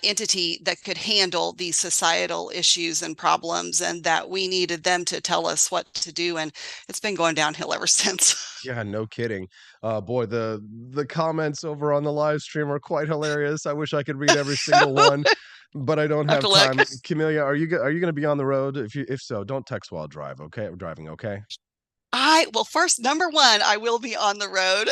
entity that could handle these societal issues and problems, and that we needed them to tell us what to do. And it's been going downhill ever since. Yeah, no kidding. Boy, the comments over on the live stream are quite hilarious. I wish I could read every single one, but I don't have time. Camellia, are you going to be on the road? If so, don't text while driving, okay? Well, first, number one, I will be on the road.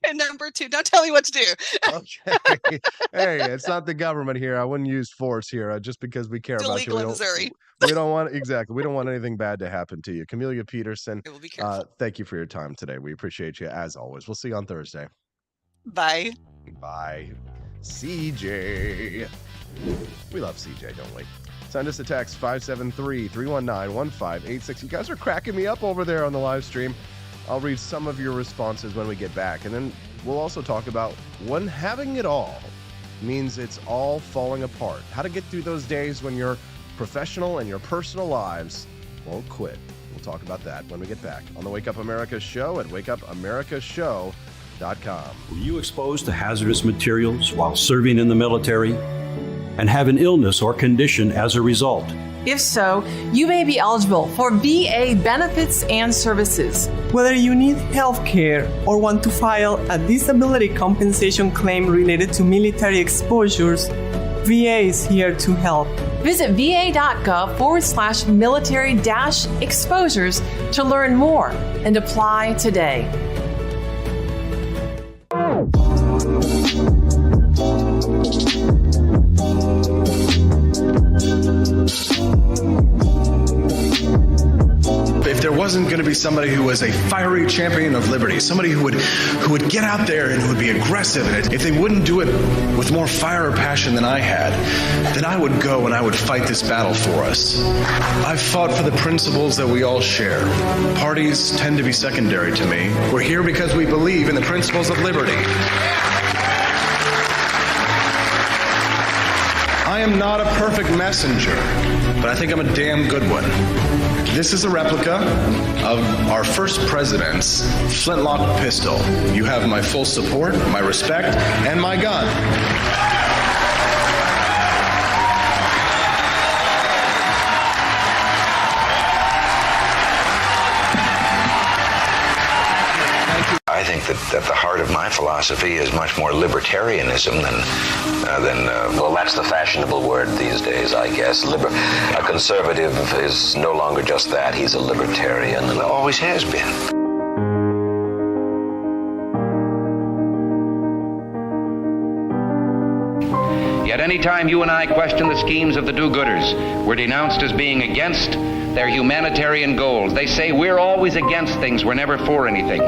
And number two, don't tell me what to do. Okay. Hey, it's not the government here. I wouldn't use force here just because we care about you. Illegal in Missouri. We don't want we don't want anything bad to happen to you. Camellia Peterson, It will be careful. thank you for your time today. We appreciate you as always. We'll see you on Thursday. Bye. Bye. CJ. We love CJ, don't we? Send us a text 573-319-1586. You guys are cracking me up over there on the live stream. I'll read some of your responses when we get back. And then we'll also talk about when having it all means it's all falling apart. How to get through those days when your professional and your personal lives won't quit. We'll talk about that when we get back on the Wake Up America Show at wakeupAmericaShow.com. Were you exposed to hazardous materials while serving in the military and have an illness or condition as a result? If so, you may be eligible for VA benefits and services. Whether you need health care or want to file a disability compensation claim related to military exposures, VA is here to help. Visit va.gov/military-exposures to learn more and apply today. If there wasn't going to be somebody who was a fiery champion of liberty, somebody who would get out there and who would be aggressive, and if they wouldn't do it with more fire or passion than I had, then I would go and I would fight this battle for us. I've fought for the principles that we all share. Parties tend to be secondary to me. We're here because we believe in the principles of liberty. I am not a perfect messenger, but I think I'm a damn good one. This is a replica of our first president's flintlock pistol. You have my full support, my respect, and my gun. I think that the heart of my philosophy is much more libertarianism than well, that's the fashionable word these days, I guess. A conservative is no longer just that. He's a libertarian and always has been. Yet any time you and I question the schemes of the do-gooders, we're denounced as being against their humanitarian goals. They say we're always against things, we're never for anything.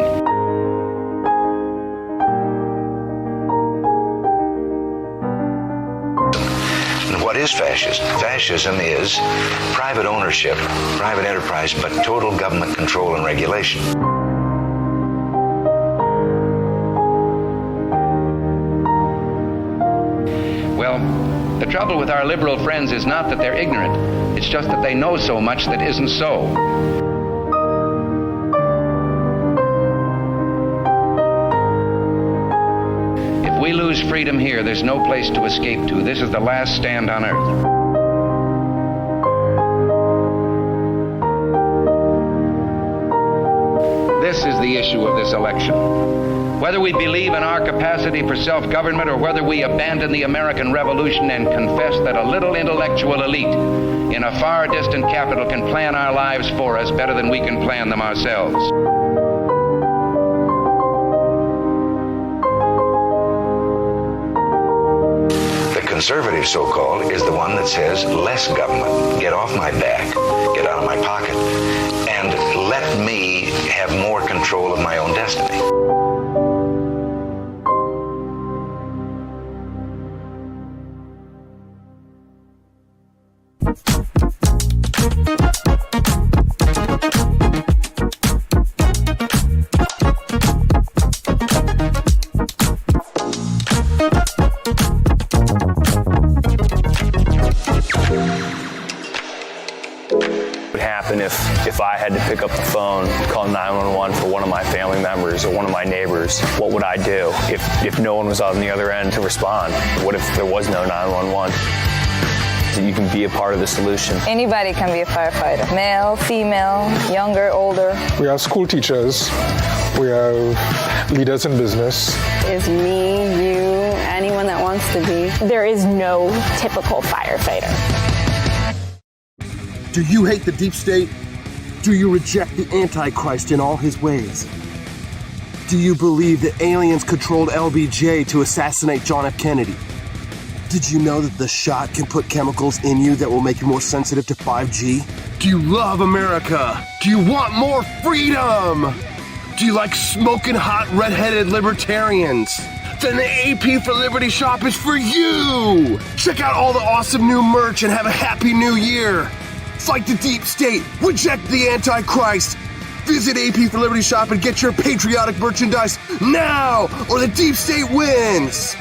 What is fascism? Fascism is private ownership, private enterprise, but total government control and regulation. Well, the trouble with our liberal friends is not that they're ignorant. It's just that they know so much that isn't so. If we lose freedom here, there's no place to escape to. This is the last stand on earth. This is the issue of this election. Whether we believe in our capacity for self-government or whether we abandon the American Revolution and confess that a little intellectual elite in a far distant capital can plan our lives for us better than we can plan them ourselves. The conservative, so-called, is the one that says less government, get off my back, get out of my pocket, and let me have more control of my own destiny. If I had to pick up the phone, call 911 for one of my family members or one of my neighbors, what would I do if no one was on the other end to respond? What if there was no 911? You can be a part of the solution. Anybody can be a firefighter. Male, female, younger, older. We have school teachers. We have leaders in business. Is me, you, anyone that wants to be. There is no typical firefighter. Do you hate the deep state? Do you reject the Antichrist in all his ways? Do you believe that aliens controlled LBJ to assassinate John F. Kennedy? Did you know that the shot can put chemicals in you that will make you more sensitive to 5G? Do you love America? Do you want more freedom? Do you like smoking hot red-headed libertarians? Then the AP for Liberty shop is for you! Check out all the awesome new merch and have a happy new year! Fight the deep state, reject the Antichrist! Visit AP for Liberty shop and get your patriotic merchandise now, or the deep state wins!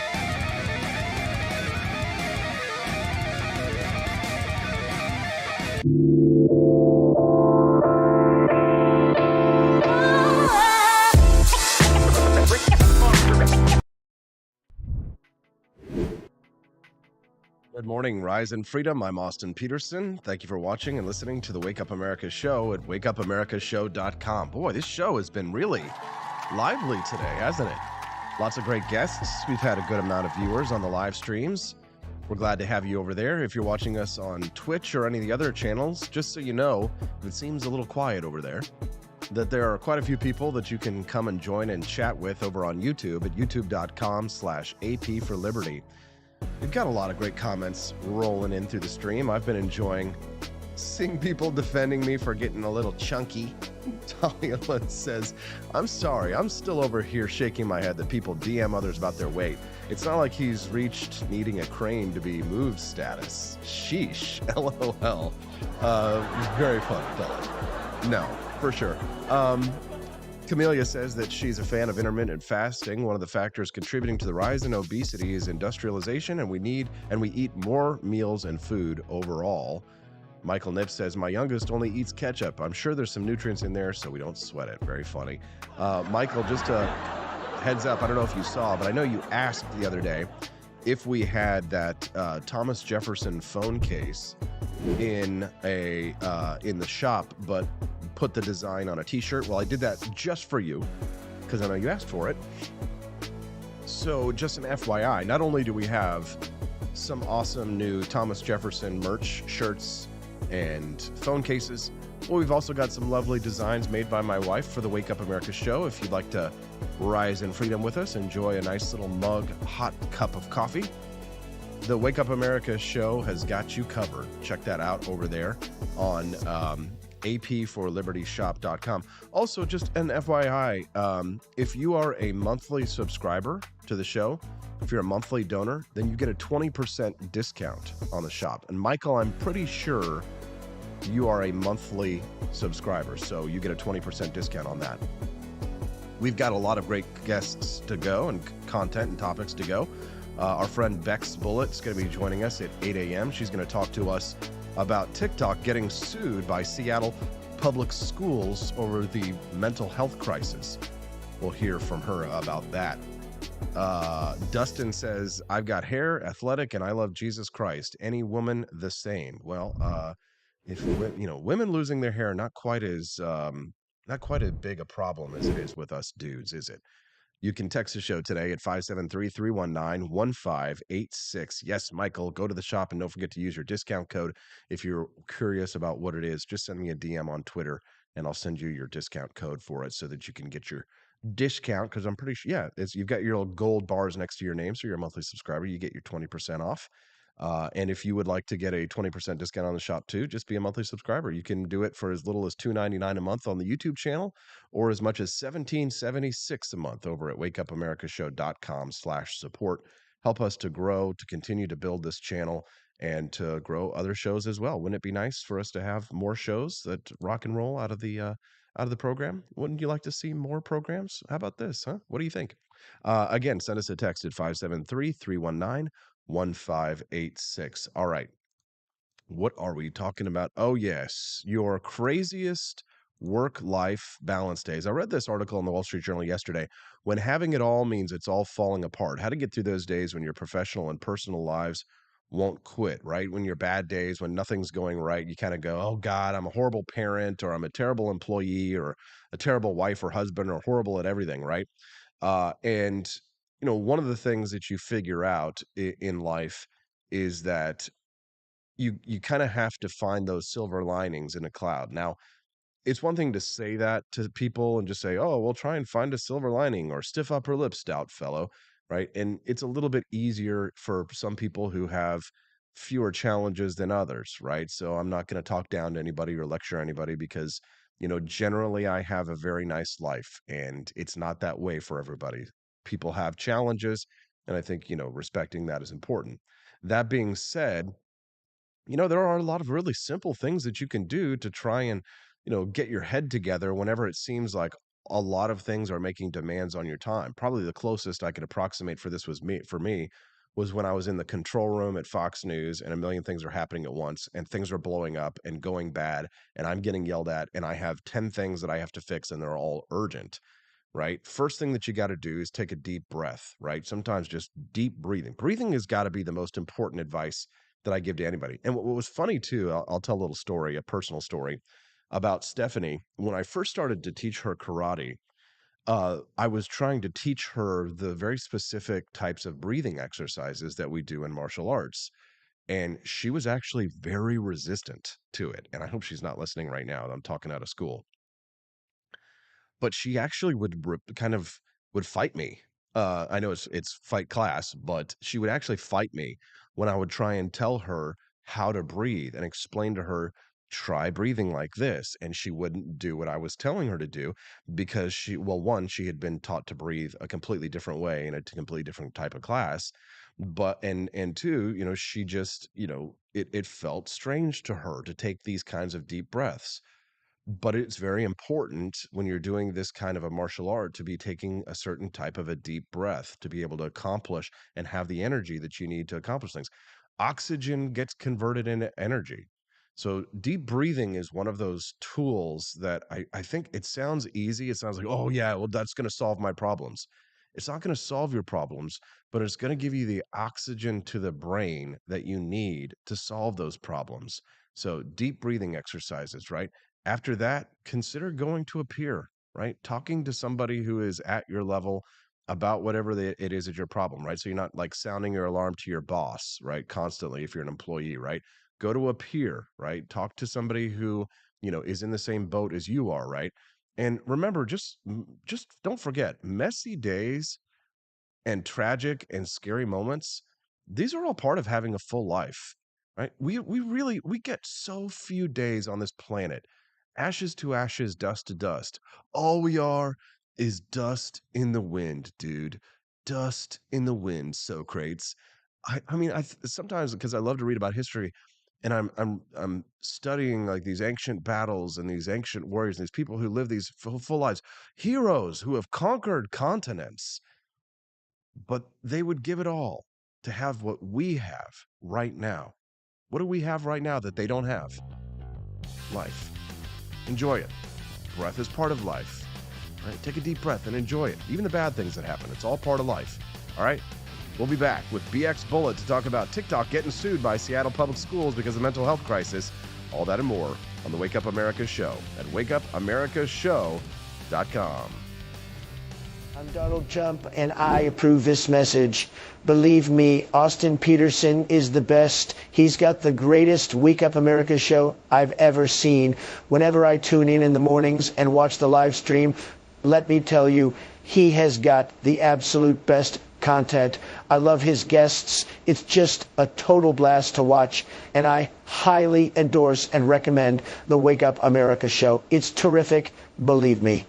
Good morning, Rise and Freedom. I'm Austin Peterson. Thank you for watching and listening to the Wake Up America show at wakeupAmericaShow.com. Boy, this show has been really lively today, hasn't it? Lots of great guests. We've had a good amount of viewers on the live streams. We're glad to have you over there. If you're watching us on Twitch or any of the other channels, just so you know, if it seems a little quiet over there, that there are quite a few people that you can come and join and chat with over on YouTube at youtube.com/AP for Liberty. We've got a lot of great comments rolling in through the stream. I've been enjoying seeing people defending me for getting a little chunky. Talia says, I'm sorry, I'm still over here shaking my head that people DM others about their weight. It's not like he's reached needing a crane to be moved status. Sheesh, LOL. Very funny, Talia. No, for sure. Camellia says that she's a fan of intermittent fasting. One of the factors contributing to the rise in obesity is industrialization, and we eat more meals and food overall. Michael Nips says, my youngest only eats ketchup. I'm sure there's some nutrients in there, so we don't sweat it. Very funny. Michael, just a heads up, I don't know if you saw, but I know you asked the other day if we had that Thomas Jefferson phone case in the shop, but put the design on a t-shirt. Well, I did that just for you because I know you asked for it. So just an FYI, not only do we have some awesome new Thomas Jefferson merch, shirts and phone cases, well, we've also got some lovely designs made by my wife for the Wake Up America show. If you'd like to rise in freedom with us, enjoy a nice little mug, hot cup of coffee, the Wake Up America show has got you covered. Check that out over there on apforlibertyshop.com. Also, just an FYI, if you are a monthly subscriber to the show, if you're a monthly donor, then you get a 20% discount on the shop. And Michael, I'm pretty sure you are a monthly subscriber, so you get a 20% discount on that. We've got a lot of great guests to go and content and topics to go. Our friend Bex Bullett's going to be joining us at 8 a.m. She's going to talk to us about TikTok getting sued by Seattle public schools over the mental health crisis. We'll hear from her about that. Dustin says, I've got hair, athletic, and I love Jesus Christ. Any woman the same. Well, if women losing their hair, not quite as big a problem as it is with us dudes, is it? You can text the show today at 573-319-1586. Yes, Michael, go to the shop and don't forget to use your discount code. If you're curious about what it is, just send me a DM on Twitter and I'll send you your discount code for it so that you can get your discount, because I'm pretty sure, you've got your little gold bars next to your name, so you're a monthly subscriber, you get your 20% off. And if you would like to get a 20% discount on the shop too, just be a monthly subscriber. You can do it for as little as $2.99 a month on the YouTube channel, or as much as $17.76 a month over at wakeupAmericaShow.com/support. Help us to grow, to continue to build this channel, and to grow other shows as well. Wouldn't it be nice for us to have more shows that rock and roll out of the program? Wouldn't you like to see more programs? How about this, huh? What do you think? Again, send us a text at 573-319-1586. All right. What are we talking about? Oh, yes. Your craziest work-life balance days. I read this article in the Wall Street Journal yesterday. When having it all means it's all falling apart. How to get through those days when your professional and personal lives won't quit, right? When your bad days, when nothing's going right, you kind of go, oh God, I'm a horrible parent, or I'm a terrible employee, or a terrible wife or husband, or horrible at everything, right? And one of the things that you figure out in life is that you kind of have to find those silver linings in a cloud. Now, it's one thing to say that to people and just say, oh, well, try and find a silver lining, or stiff upper lip, stout fellow, right? And it's a little bit easier for some people who have fewer challenges than others, right? So I'm not going to talk down to anybody or lecture anybody, because generally I have a very nice life, and it's not that way for everybody. People have challenges, and I think respecting that is important. That being said, there are a lot of really simple things that you can do to try and, get your head together whenever it seems like a lot of things are making demands on your time. Probably the closest I could approximate for this was when I was in the control room at Fox News, and a million things are happening at once, and things are blowing up and going bad, and I'm getting yelled at, and I have 10 things that I have to fix, and they're all urgent. Right? First thing that you got to do is take a deep breath, right? Sometimes just deep breathing. Breathing has got to be the most important advice that I give to anybody. And what was funny too, I'll tell a little story, a personal story about Stephanie. When I first started to teach her karate, I was trying to teach her the very specific types of breathing exercises that we do in martial arts. And she was actually very resistant to it. And I hope she's not listening right now. I'm talking out of school. But she actually would fight me. I know it's fight class, but she would actually fight me when I would try and tell her how to breathe and explain to her, try breathing like this. And she wouldn't do what I was telling her to do, because one, she had been taught to breathe a completely different way in a completely different type of class. But, and two, she just, it felt strange to her to take these kinds of deep breaths. But it's very important when you're doing this kind of a martial art to be taking a certain type of a deep breath to be able to accomplish and have the energy that you need to accomplish things. Oxygen gets converted into energy. So deep breathing is one of those tools that I think it sounds easy. It sounds like, oh yeah, well, that's going to solve my problems. It's not going to solve your problems, but it's going to give you the oxygen to the brain that you need to solve those problems. So deep breathing exercises, right? After that, consider going to a peer, right? Talking to somebody who is at your level about whatever it is at your problem, right? So you're not like sounding your alarm to your boss, right? Constantly, if you're an employee, right? Go to a peer, right? Talk to somebody who, is in the same boat as you are, right? And remember, just don't forget, messy days and tragic and scary moments, these are all part of having a full life, right? We get so few days on this planet. Ashes to ashes, dust to dust. All we are is dust in the wind, dude. Dust in the wind, Socrates. I mean, sometimes, because I love to read about history, and I'm studying like these ancient battles and these ancient warriors and these people who live these full lives, heroes who have conquered continents, but they would give it all to have what we have right now. What do we have right now that they don't have? Life. Enjoy it. Breath is part of life. Right? Take a deep breath and enjoy it. Even the bad things that happen, it's all part of life. All right? We'll be back with BX Bullet to talk about TikTok getting sued by Seattle Public Schools because of mental health crisis. All that and more on the Wake Up America Show at wakeupamericashow.com. I'm Donald Trump, and I approve this message. Believe me, Austin Peterson is the best. He's got the greatest Wake Up America show I've ever seen. Whenever I tune in the mornings and watch the live stream, let me tell you, he has got the absolute best content. I love his guests. It's just a total blast to watch, and I highly endorse and recommend the Wake Up America show. It's terrific, believe me.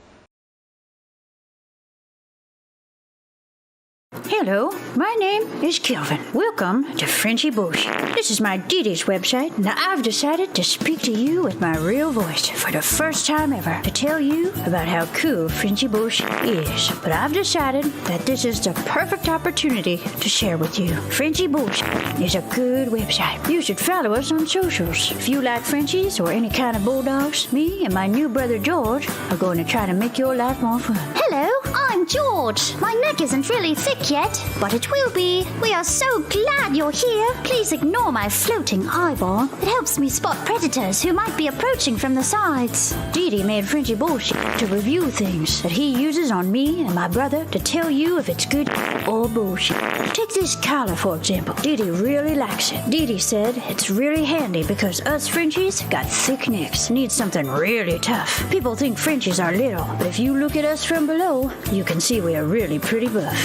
Hey Hello, my name is Kelvin. Welcome to Frenchy Bush. This is my Didi's website, and I've decided to speak to you with my real voice for the first time ever to tell you about how cool Frenchy Bush is. But I've decided that this is the perfect opportunity to share with you. Frenchy Bush is a good website. You should follow us on socials. If you like Frenchies or any kind of bulldogs, me and my new brother George are going to try to make your life more fun. Hello, I'm George. My neck isn't really thick yet, but it will be. We are so glad you're here. Please ignore my floating eyeball. It helps me spot predators who might be approaching from the sides. Didi made Frenchy Bush to review things that he uses on me and my brother to tell you if it's good or bullshit. Take this collar, for example. Didi really likes it. Didi said it's really handy because us Frenchies got thick necks. Need something really tough. People think Frenchies are little, but if you look at us from below, you can see we are really pretty buff.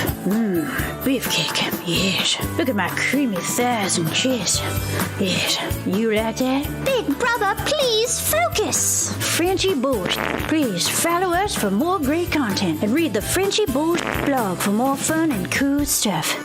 Beefcake. Yes. Look at my creamy thighs and chest. Yes. You like that? Big brother, please focus. Frenchy Bush. Please follow us for more great content and read the Frenchy Bush blog for more fun and cool stuff.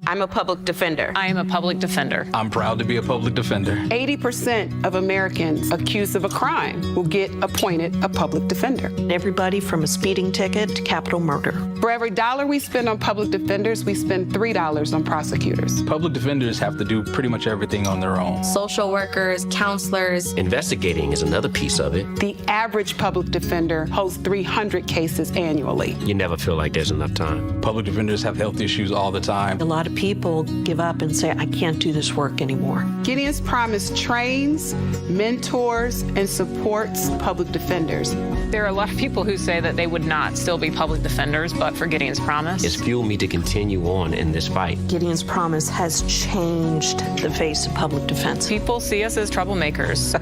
I'm a public defender. I am a public defender. I'm proud to be a public defender. 80% of Americans accused of a crime will get appointed a public defender. Everybody from a speeding ticket to capital murder. For every dollar we spend on public defenders, we spend $3 on prosecutors. Public defenders have to do pretty much everything on their own. Social workers, counselors. Investigating is another piece of it. The average public defender holds 300 cases annually. You never feel like there's enough time. Public defenders have health issues all the time. A lot of people give up and say, I can't do this work anymore. Gideon's Promise trains, mentors, and supports public defenders. There are a lot of people who say that they would not still be public defenders, but for Gideon's Promise. It's fueled me to continue on in this fight. Gideon's Promise has changed the face of public defense. People see us as troublemakers.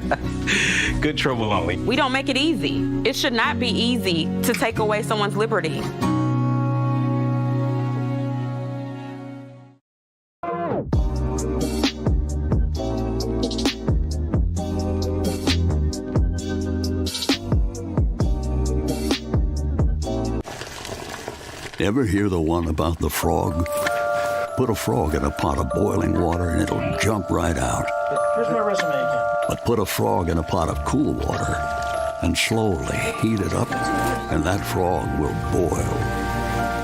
Good trouble only. We don't make it easy. It should not be easy to take away someone's liberty. Ever hear the one about the frog? Put a frog in a pot of boiling water and it'll jump right out. Here's my resume again. But put a frog in a pot of cool water and slowly heat it up, and that frog will boil.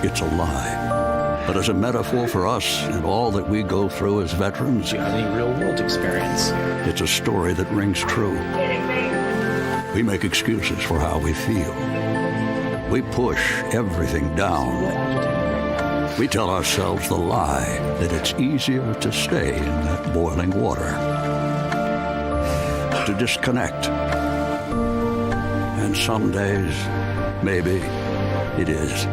It's a lie. But as a metaphor for us and all that we go through as veterans, any real-world experience, it's a story that rings true. We make excuses for how we feel. We push everything down. We tell ourselves the lie that it's easier to stay in that boiling water, to disconnect. And some days, maybe it is.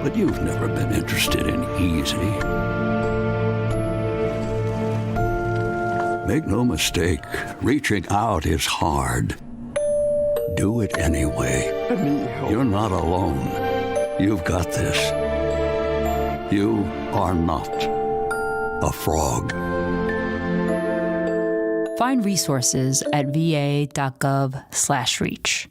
But you've never been interested in easy. Make no mistake, reaching out is hard. Do it anyway. You're not alone. You've got this. You are not a frog. Find resources at va.gov/reach.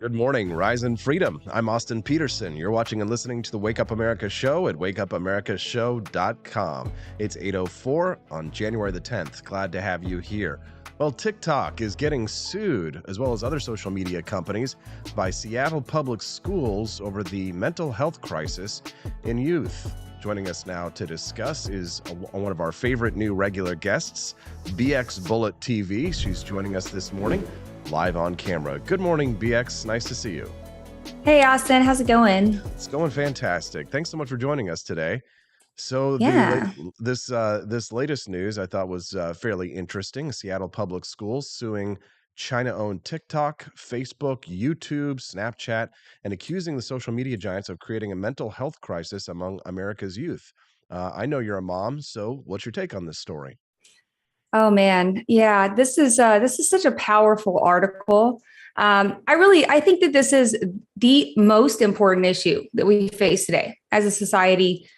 Good morning, Rise and Freedom. I'm Austin Peterson. You're watching and listening to the Wake Up America show at wakeupAmericaShow.com. It's 8:04 on January the 10th. Glad to have you here. Well, Tik Tok is getting sued, as well as other social media companies, by Seattle Public Schools over the mental health crisis in youth. Joining us now to discuss is one of our favorite new regular guests, BX Bullet TV. She's joining us this morning, live on camera. Good morning, BX. Nice to see you. Hey, Austin, how's it going? It's going fantastic. Thanks so much for joining us today. So Yeah. this latest news I thought was fairly interesting. Seattle Public Schools suing China-owned TikTok, Facebook, YouTube, Snapchat, and accusing the social media giants of creating a mental health crisis among America's youth. I know you're a mom, so what's your take on this story? Oh man, yeah. This is such a powerful article. I think that this is the most important issue that we face today as a society.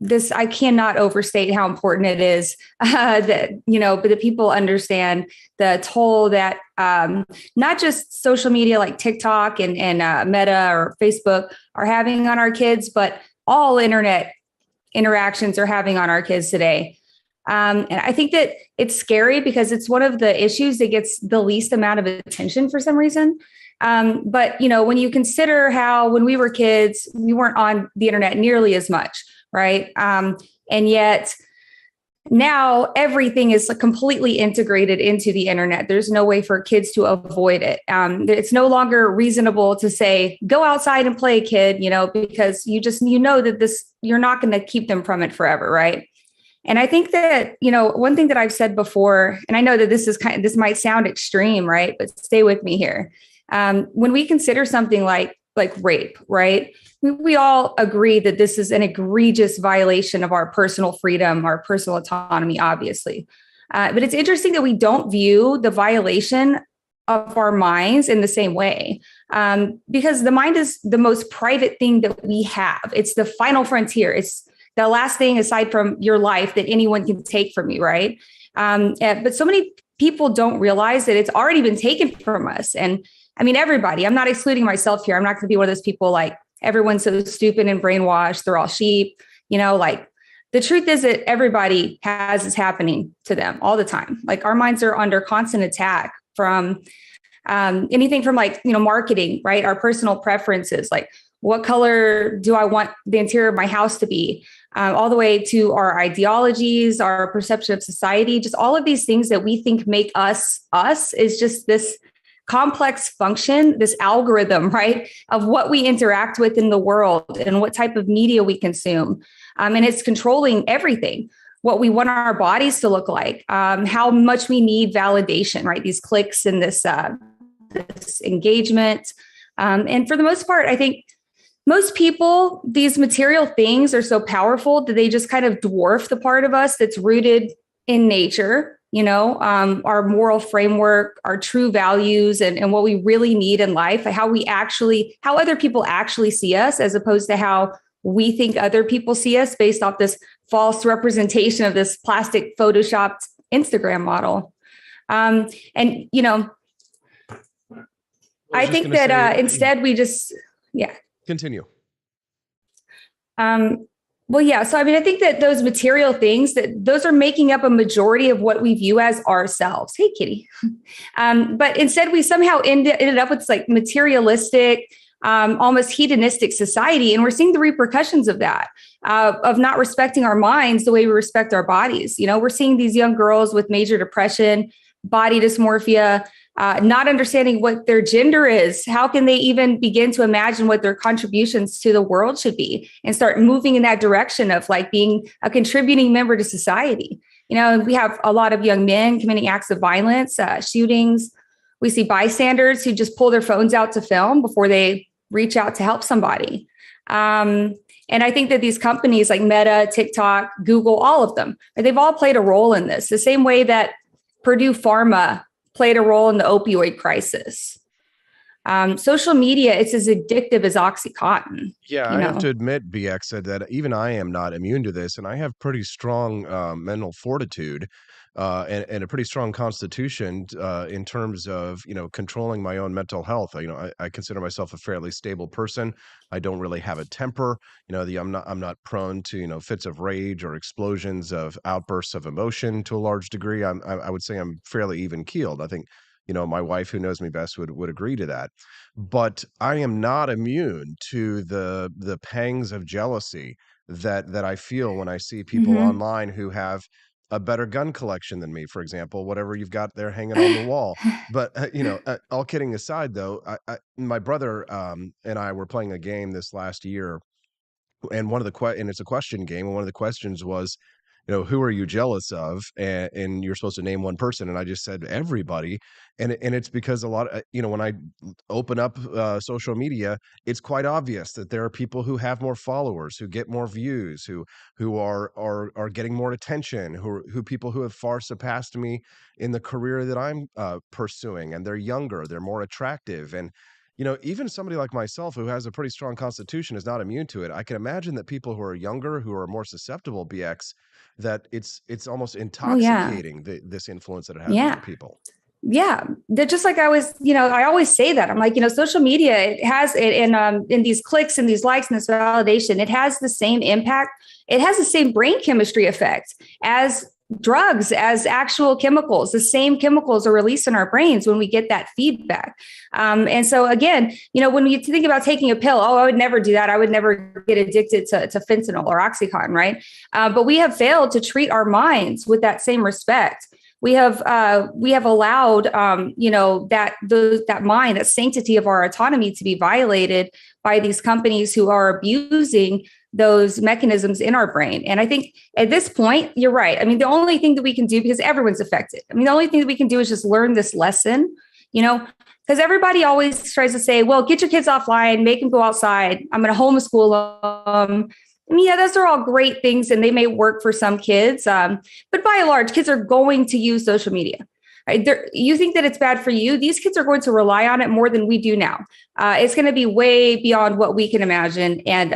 This I cannot overstate how important it is that but that people understand the toll that not just social media like TikTok and Meta or Facebook are having on our kids, but all internet interactions are having on our kids today. And I think that it's scary because it's one of the issues that gets the least amount of attention for some reason. But when you consider how when we were kids, we weren't on the internet nearly as much, right? And yet now everything is completely integrated into the internet. There's no way for kids to avoid it. It's no longer reasonable to say, go outside and play, kid, because you know that you're not going to keep them from it forever, right? And I think that, one thing that I've said before, and I know that this might sound extreme, right? But stay with me here. When we consider something like rape, right? We all agree that this is an egregious violation of our personal freedom, our personal autonomy, obviously. But it's interesting that we don't view the violation of our minds in the same way, because the mind is the most private thing that we have. It's the final frontier. It's the last thing aside from your life that anyone can take from you, right? But so many people don't realize that it's already been taken from us. And I mean, everybody, I'm not excluding myself here. I'm not going to be one of those people like everyone's so stupid and brainwashed. They're all sheep, the truth is that everybody has this happening to them all the time. Like our minds are under constant attack from anything from marketing, right? Our personal preferences, like what color do I want the interior of my house to be? All the way to our ideologies, our perception of society, just all of these things that we think make us is just this complex function, this algorithm, right, of what we interact with in the world and what type of media we consume. And it's controlling everything, what we want our bodies to look like, how much we need validation, right? These clicks and this engagement. And for the most part, I think most people, these material things are so powerful that they just kind of dwarf the part of us that's rooted in nature, our moral framework, our true values, and what we really need in life, how other people actually see us, as opposed to how we think other people see us based off this false representation of this plastic photoshopped Instagram model. I think that instead we just, Continue. Well, yeah. So, I mean, I think that those material things, those are making up a majority of what we view as ourselves. Hey, kitty. But instead, we somehow ended up with this materialistic, almost hedonistic society. And we're seeing the repercussions of that, of not respecting our minds the way we respect our bodies. We're seeing these young girls with major depression, body dysmorphia, not understanding what their gender is. How can they even begin to imagine what their contributions to the world should be and start moving in that direction of being a contributing member to society? We have a lot of young men committing acts of violence, shootings. We see bystanders who just pull their phones out to film before they reach out to help somebody. And I think that these companies like Meta, TikTok, Google, all of them, they've all played a role in this, the same way that Purdue Pharma played a role in the opioid crisis. Social media, it's as addictive as OxyContin. Yeah, I have to admit, BX, that even I am not immune to this, and I have pretty strong mental fortitude and a pretty strong constitution in terms of controlling my own mental health. I consider myself a fairly stable person. I don't really have a temper. I'm not prone to fits of rage or explosions of outbursts of emotion to a large degree. I would say I'm fairly even keeled. I think my wife, who knows me best, would agree to that. But I am not immune to the pangs of jealousy that I feel when I see people online who have a better gun collection than me, for example, whatever you've got there hanging on the wall. But all kidding aside, though, my brother and I were playing a game this last year, and and it's a question game, and one of the questions was, who are you jealous of? And you're supposed to name one person, and I just said everybody. And it's because a lot of, when I open up social media, it's quite obvious that there are people who have more followers, who get more views, who are getting more attention, who people who have far surpassed me in the career that I'm pursuing, and they're younger, they're more attractive, and even somebody like myself who has a pretty strong constitution is not immune to it. I can imagine that people who are younger, who are more susceptible, BX, that it's almost Oh yeah. intoxicating, this influence that it has Yeah. over people. Yeah, they're just like I always say that. I'm like, social media, it has it in these clicks and these likes and this validation, it has the same impact. It has the same brain chemistry effect as drugs, as actual chemicals. The same chemicals are released in our brains when we get that feedback. And so again, when you think about taking a pill, I would never do that. I would never get addicted to fentanyl or Oxycontin, right? But we have failed to treat our minds with that same respect. We have allowed that mind, that sanctity of our autonomy to be violated by these companies who are abusing those mechanisms in our brain. And I think at this point, you're right. I mean, the only thing that we can do, because everyone's affected, the only thing that we can do is just learn this lesson, because everybody always tries to say, well, get your kids offline, make them go outside. I'm going to homeschool them. Yeah, those are all great things, and they may work for some kids. But by and large, kids are going to use social media. Right? You think that it's bad for you. These kids are going to rely on it more than we do now. It's going to be way beyond what we can imagine. And,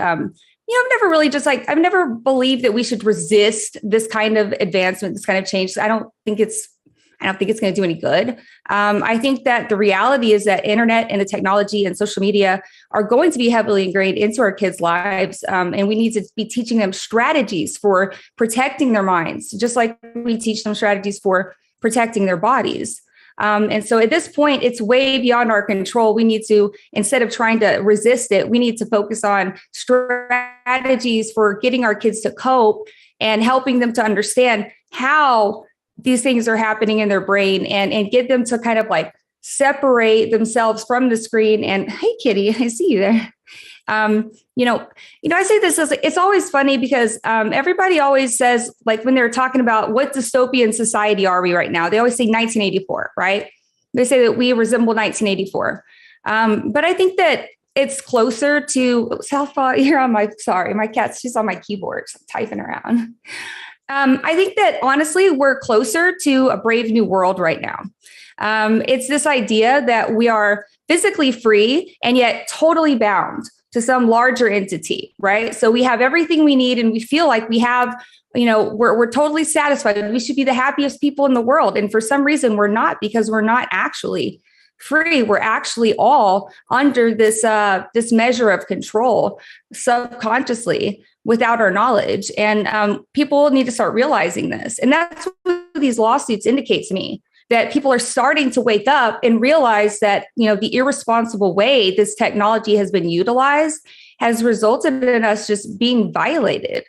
I've never believed that we should resist this kind of advancement, this kind of change. I don't think it's going to do any good. I think that the reality is that internet and the technology and social media are going to be heavily ingrained into our kids' lives. And we need to be teaching them strategies for protecting their minds, just like we teach them strategies for protecting their bodies. And so at this point, it's way beyond our control. We need to, instead of trying to resist it, we need to focus on strategies for getting our kids to cope and helping them to understand how these things are happening in their brain, and get them to kind of like separate themselves from the screen. And hey, Kitty, I see you there. I say this as it's always funny because everybody always says, like, when they're talking about what dystopian society are we right now, they always say 1984, right? They say that we resemble 1984. But I think that it's closer to Southpaw. My cat, she's on my keyboard typing around. I think that honestly, we're closer to a brave new world right now. It's this idea that we are physically free and yet totally bound to some larger entity, right? So we have everything we need, and we feel like we have, we're totally satisfied. We should be the happiest people in the world. And for some reason, we're not, because we're not actually free. We're actually all under this measure of control subconsciously without our knowledge. And people need to start realizing this. And that's what these lawsuits indicate to me, that people are starting to wake up and realize that, the irresponsible way this technology has been utilized has resulted in us just being violated.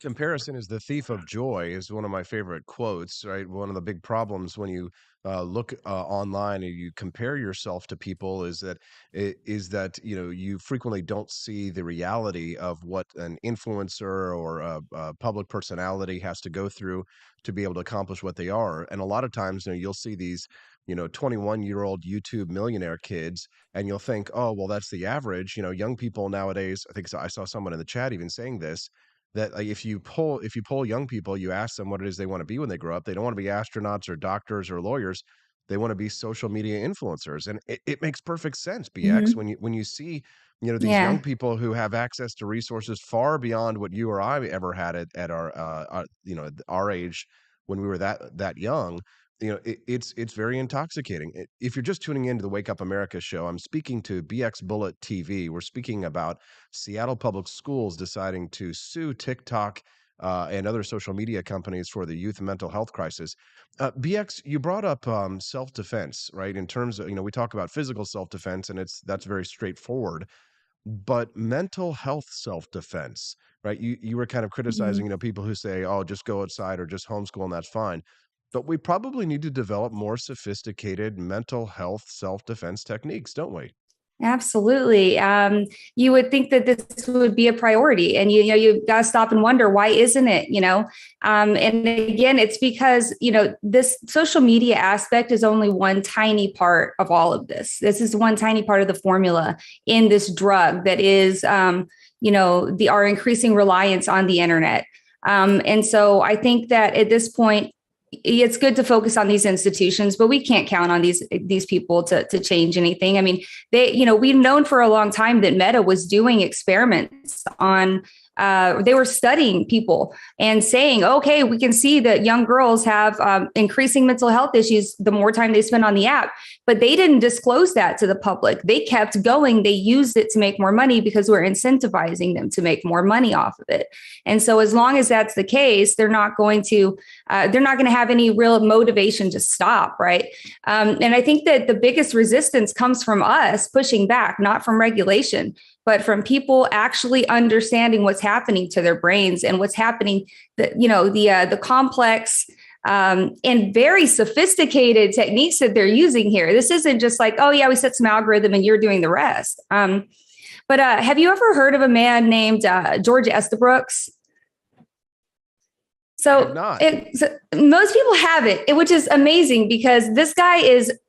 Comparison is the thief of joy is one of my favorite quotes, right? One of the big problems when you look online and you compare yourself to people is that you frequently don't see the reality of what an influencer or a public personality has to go through to be able to accomplish what they are. And a lot of times, you'll see these 21-year-old YouTube millionaire kids, and you'll think, oh, well, that's the average. Young people nowadays, I saw someone in the chat even saying this, that if you poll young people, you ask them what it is they want to be when they grow up. They don't want to be astronauts or doctors or lawyers. They want to be social media influencers. And it makes perfect sense, BX, when you see, these young people who have access to resources far beyond what you or I ever had at our age when we were that young. It's very intoxicating. If you're just tuning into the Wake Up America show, I'm speaking to BX Bullet TV. We're speaking about Seattle Public Schools deciding to sue TikTok and other social media companies for the youth mental health crisis. BX, you brought up self-defense, right? In terms of, we talk about physical self-defense, and that's very straightforward. but mental health self-defense, right? You were kind of criticizing, people who say, oh, just go outside or just homeschool and that's fine. But we probably need to develop more sophisticated mental health self-defense techniques, don't we? Absolutely. You would think that this would be a priority, and you got to stop and wonder, why isn't it? And again, it's because this social media aspect is only one tiny part of all of this. This is one tiny part of the formula in this drug that is, our increasing reliance on the internet. And so I think that at this point, it's good to focus on these institutions, but we can't count on these people to change anything. I mean, we've known for a long time that Meta was doing experiments on, they were studying people and saying, okay, we can see that young girls have increasing mental health issues the more time they spend on the app, but they didn't disclose that to the public. They kept going. They used it to make more money because we're incentivizing them to make more money off of it. And so as long as that's the case, they're not going to have any real motivation to stop. Right. And I think that the biggest resistance comes from us pushing back, not from regulation, but from people actually understanding what's happening to their brains and what's happening, the complex and very sophisticated techniques that they're using here. This isn't just like, oh yeah, we set some algorithm and you're doing the rest. But have you ever heard of a man named George Estabrooks? So most people haven't, which is amazing because this guy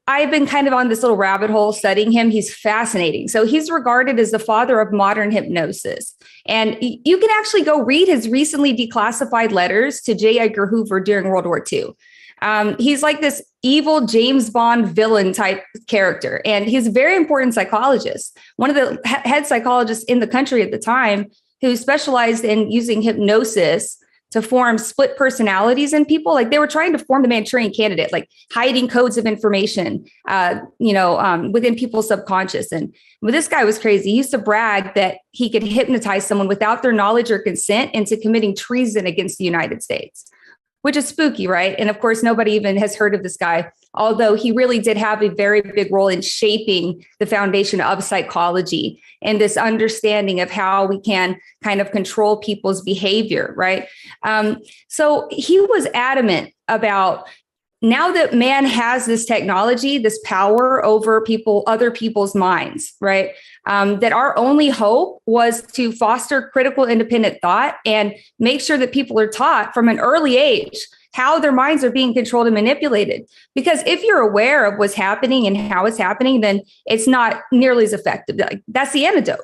I've been kind of on this little rabbit hole studying him. He's fascinating. So he's regarded as the father of modern hypnosis. And you can actually go read his recently declassified letters to J. Edgar Hoover during World War II. He's like this evil James Bond villain type character. And he's a very important psychologist, one of the head psychologists in the country at the time, who specialized in using hypnosis to form split personalities in people. Like they were trying to form the Manchurian Candidate, like hiding codes of information, within people's subconscious. And this guy was crazy. He used to brag that he could hypnotize someone without their knowledge or consent into committing treason against the United States, which is spooky, right? And of course, nobody even has heard of this guy, although he really did have a very big role in shaping the foundation of psychology and this understanding of how we can kind of control people's behavior, right? So he was adamant about, now that man has this technology, this power over other people's minds, right? That our only hope was to foster critical, independent thought and make sure that people are taught from an early age how their minds are being controlled and manipulated. Because if you're aware of what's happening and how it's happening, then it's not nearly as effective. That's the antidote.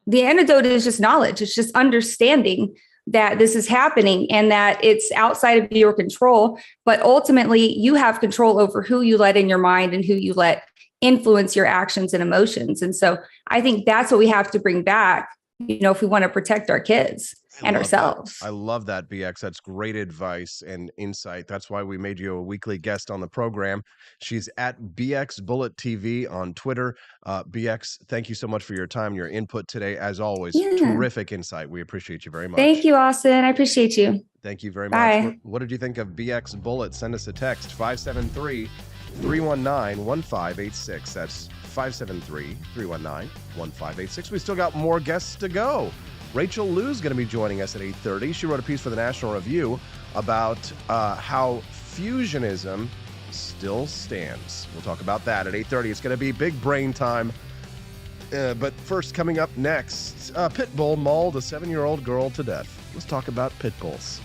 The antidote is just knowledge. It's just understanding that this is happening and that it's outside of your control. But ultimately, you have control over who you let in your mind and who you let influence your actions and emotions. And so I think that's what we have to bring back, if we want to protect our kids and ourselves. I love that, BX. That's great advice and insight. That's why we made you a weekly guest on the program. She's at BX Bullet TV on Twitter. BX, thank you so much for your time, your input today. As always, terrific insight. We appreciate you very much. Thank you, Austin. I appreciate you. Thank you very Bye. much. What did you think of BX Bullet? Send us a text, 573-319-1586. That's 573-319-1586. We still got more guests to go. Rachel Liu's going to be joining us at 8:30. She wrote a piece for the National Review about how fusionism still stands. We'll talk about that at 8:30. It's going to be big brain time. But first, coming up next, a pit bull mauled a 7-year-old girl to death. Let's talk about pit bulls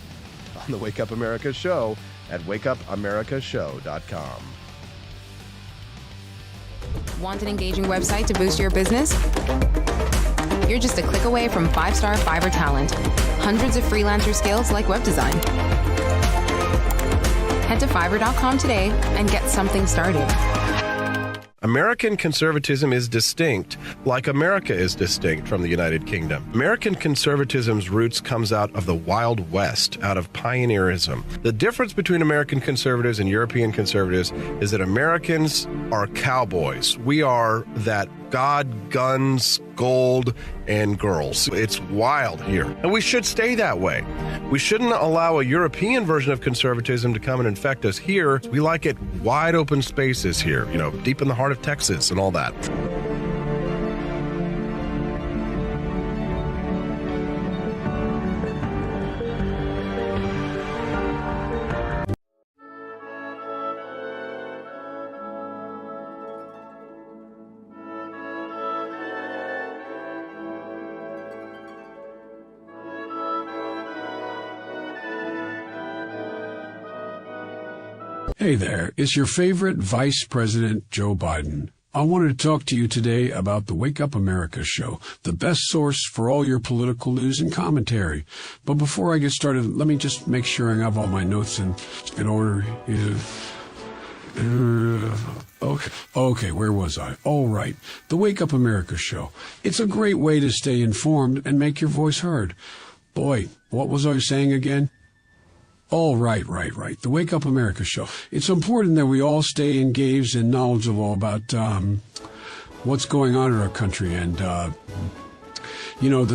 on the Wake Up America show at wakeupamericashow.com. Want an engaging website to boost your business? You're just a click away from 5-star Fiverr talent. Hundreds of freelancer skills like web design. Head to Fiverr.com today and get something started. American conservatism is distinct, like America is distinct from the United Kingdom. American conservatism's roots comes out of the Wild West, out of pioneerism. The difference between American conservatives and European conservatives is that Americans are cowboys. We are that God, guns, gold, and girls. It's wild here. And we should stay that way. We shouldn't allow a European version of conservatism to come and infect us here. We like it wide open spaces here, deep in the heart of Texas and all that. Hey there, it's your favorite Vice President Joe Biden. I wanted to talk to you today about the Wake Up America show, the best source for all your political news and commentary. But before I get started, let me just make sure I have all my notes in order. Okay, where was I? All right, the Wake Up America show. It's a great way to stay informed and make your voice heard. Boy, what was I saying again? Oh, right. The Wake Up America show. It's important that we all stay engaged and knowledgeable about what's going on in our country and, the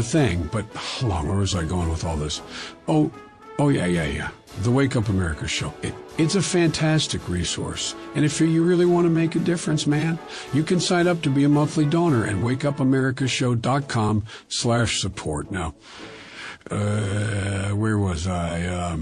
thing. But hold on, where was I going with all this? Oh, yeah. The Wake Up America show. It's a fantastic resource. And if you really want to make a difference, man, you can sign up to be a monthly donor at wakeupAmericaShow.com/support. Now, where was I?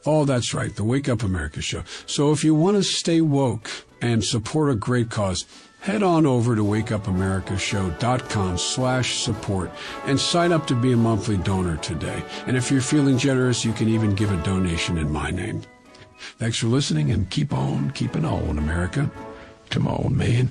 Oh, that's right, the Wake Up America show. So if you want to stay woke and support a great cause, head on over to wakeupAmericaShow.com/support and sign up to be a monthly donor today. And if you're feeling generous, you can even give a donation in my name. Thanks for listening, and keep on keeping on, America. Come on, man.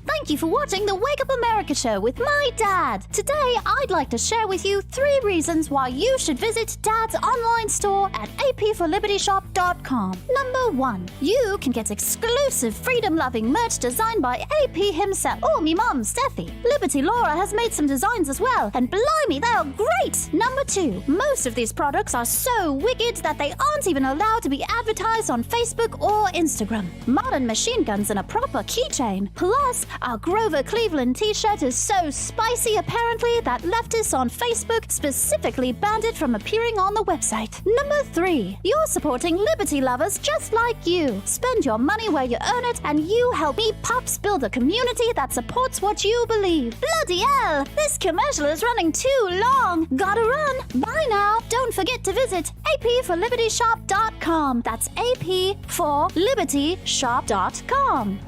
Thank you for watching the Wake Up America show with my dad. Today, I'd like to share with you 3 reasons why you should visit Dad's online store at apforlibertyshop.com. Number 1, you can get exclusive freedom-loving merch designed by AP himself, or me mum, Steffi. Liberty Laura has made some designs as well, and blimey, they are great! Number 2, most of these products are so wicked that they aren't even allowed to be advertised on Facebook or Instagram. Modern machine guns and a proper keychain. Plus, our Grover Cleveland t-shirt is so spicy apparently that leftists on Facebook specifically banned it from appearing on the website. Number 3, you're supporting liberty lovers just like you. Spend your money where you earn it and you help me pups build a community that supports what you believe. Bloody hell, this commercial is running too long. Gotta run. Bye now. Don't forget to visit apforlibertyshop.com. That's apforlibertyshop.com.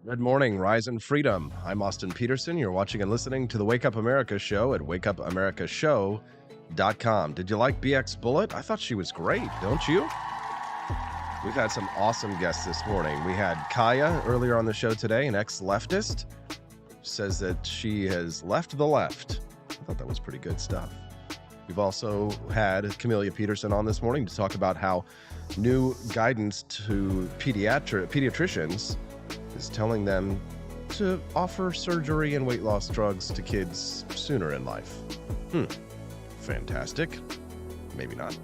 Good morning, Rise and Freedom. I'm Austin Peterson. You're watching and listening to the Wake Up America show at wakeupAmericaShow.com. Did you like BX Bullet? I thought she was great, don't you? We've had some awesome guests this morning. We had Kaya earlier on the show today, an ex-leftist. Says that she has left the left. I thought that was pretty good stuff. We've also had Camellia Peterson on this morning to talk about how new guidance to pediatricians is telling them to offer surgery and weight loss drugs to kids sooner in life. Fantastic. Maybe not.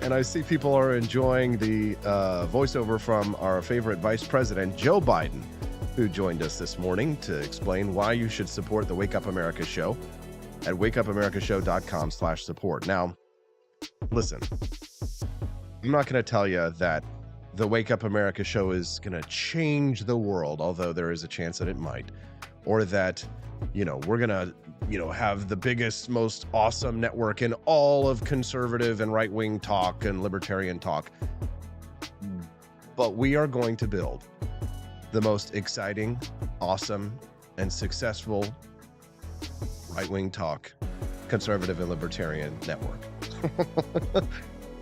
And I see people are enjoying the voiceover from our favorite Vice President, Joe Biden, who joined us this morning to explain why you should support the Wake Up America show at wakeupAmericaShow.com/support. Now, listen, I'm not going to tell you that the Wake Up America show is going to change the world, although there is a chance that it might, or that, we're going to, have the biggest, most awesome network in all of conservative and right-wing talk and libertarian talk. But we are going to build the most exciting, awesome, and successful right-wing talk, conservative and libertarian network.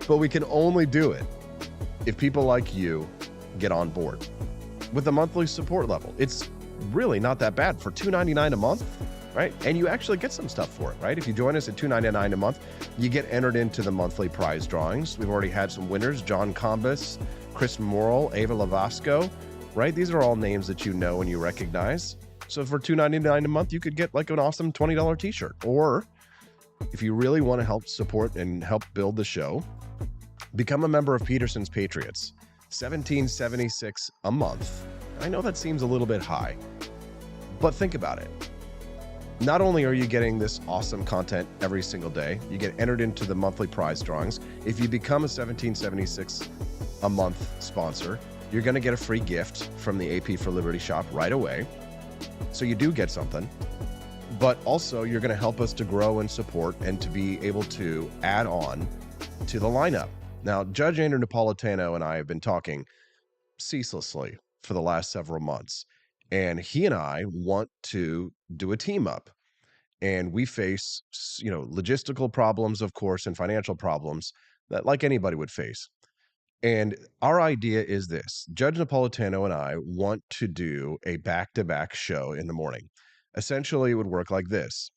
But we can only do it if people like you get on board with a monthly support level. It's really not that bad for $2.99 a month, right? And you actually get some stuff for it, right? If you join us at $2.99 a month, you get entered into the monthly prize drawings. We've already had some winners: John Combus, Chris Morrill, Ava Lavasco, right? These are all names that you know and you recognize. So for $2.99 a month, you could get like an awesome $20 t-shirt. Or if you really want to help support and help build the show, become a member of Peterson's Patriots. $17.76 a month. I know that seems a little bit high, but think about it. Not only are you getting this awesome content every single day, you get entered into the monthly prize drawings. If you become a $17.76 a month sponsor, you're going to get a free gift from the AP for Liberty shop right away. So you do get something, but also you're going to help us to grow and support and to be able to add on to the lineup. Now, Judge Andrew Napolitano and I have been talking ceaselessly for the last several months, and he and I want to do a team up. And we face, logistical problems, of course, and financial problems that like anybody would face. And our idea is this: Judge Napolitano and I want to do a back-to-back show in the morning. Essentially, it would work like this.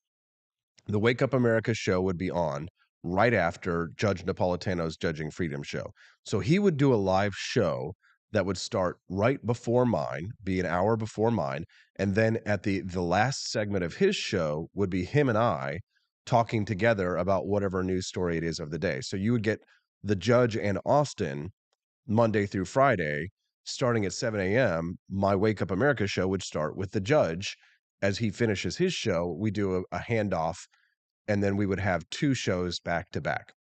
The Wake Up America show would be on right after Judge Napolitano's Judging Freedom show. So he would do a live show that would start right before mine, be an hour before mine, and then at the last segment of his show would be him and I talking together about whatever news story it is of the day. So you would get the Judge and Austin Monday through Friday, starting at 7 a.m. My Wake Up America show would start with the Judge. As he finishes his show, we do a handoff, and then we would have two shows back to back.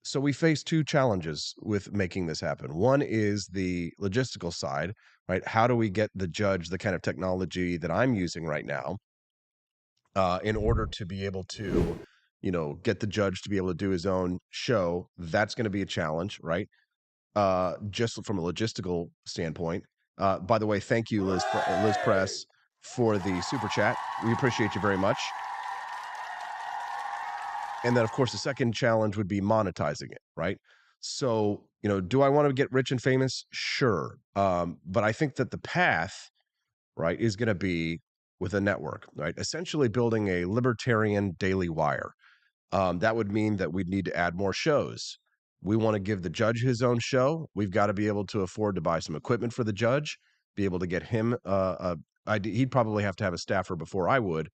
So we face two challenges with making this happen. One is the logistical side, right? How do we get the Judge the kind of technology that I'm using right now in order to be able to, get the Judge to be able to do his own show? That's going to be a challenge, right? Just from a logistical standpoint. By the way, thank you, Liz Press, for the super chat. We appreciate you very much. And then, of course, the second challenge would be monetizing it, right? So, do I want to get rich and famous? Sure. But I think that the path, right, is going to be with a network, right? Essentially building a libertarian daily wire. That would mean that we'd need to add more shows. We want to give the Judge his own show. We've got to be able to afford to buy some equipment for the Judge, be able to get him he'd probably have to have a staffer before I would,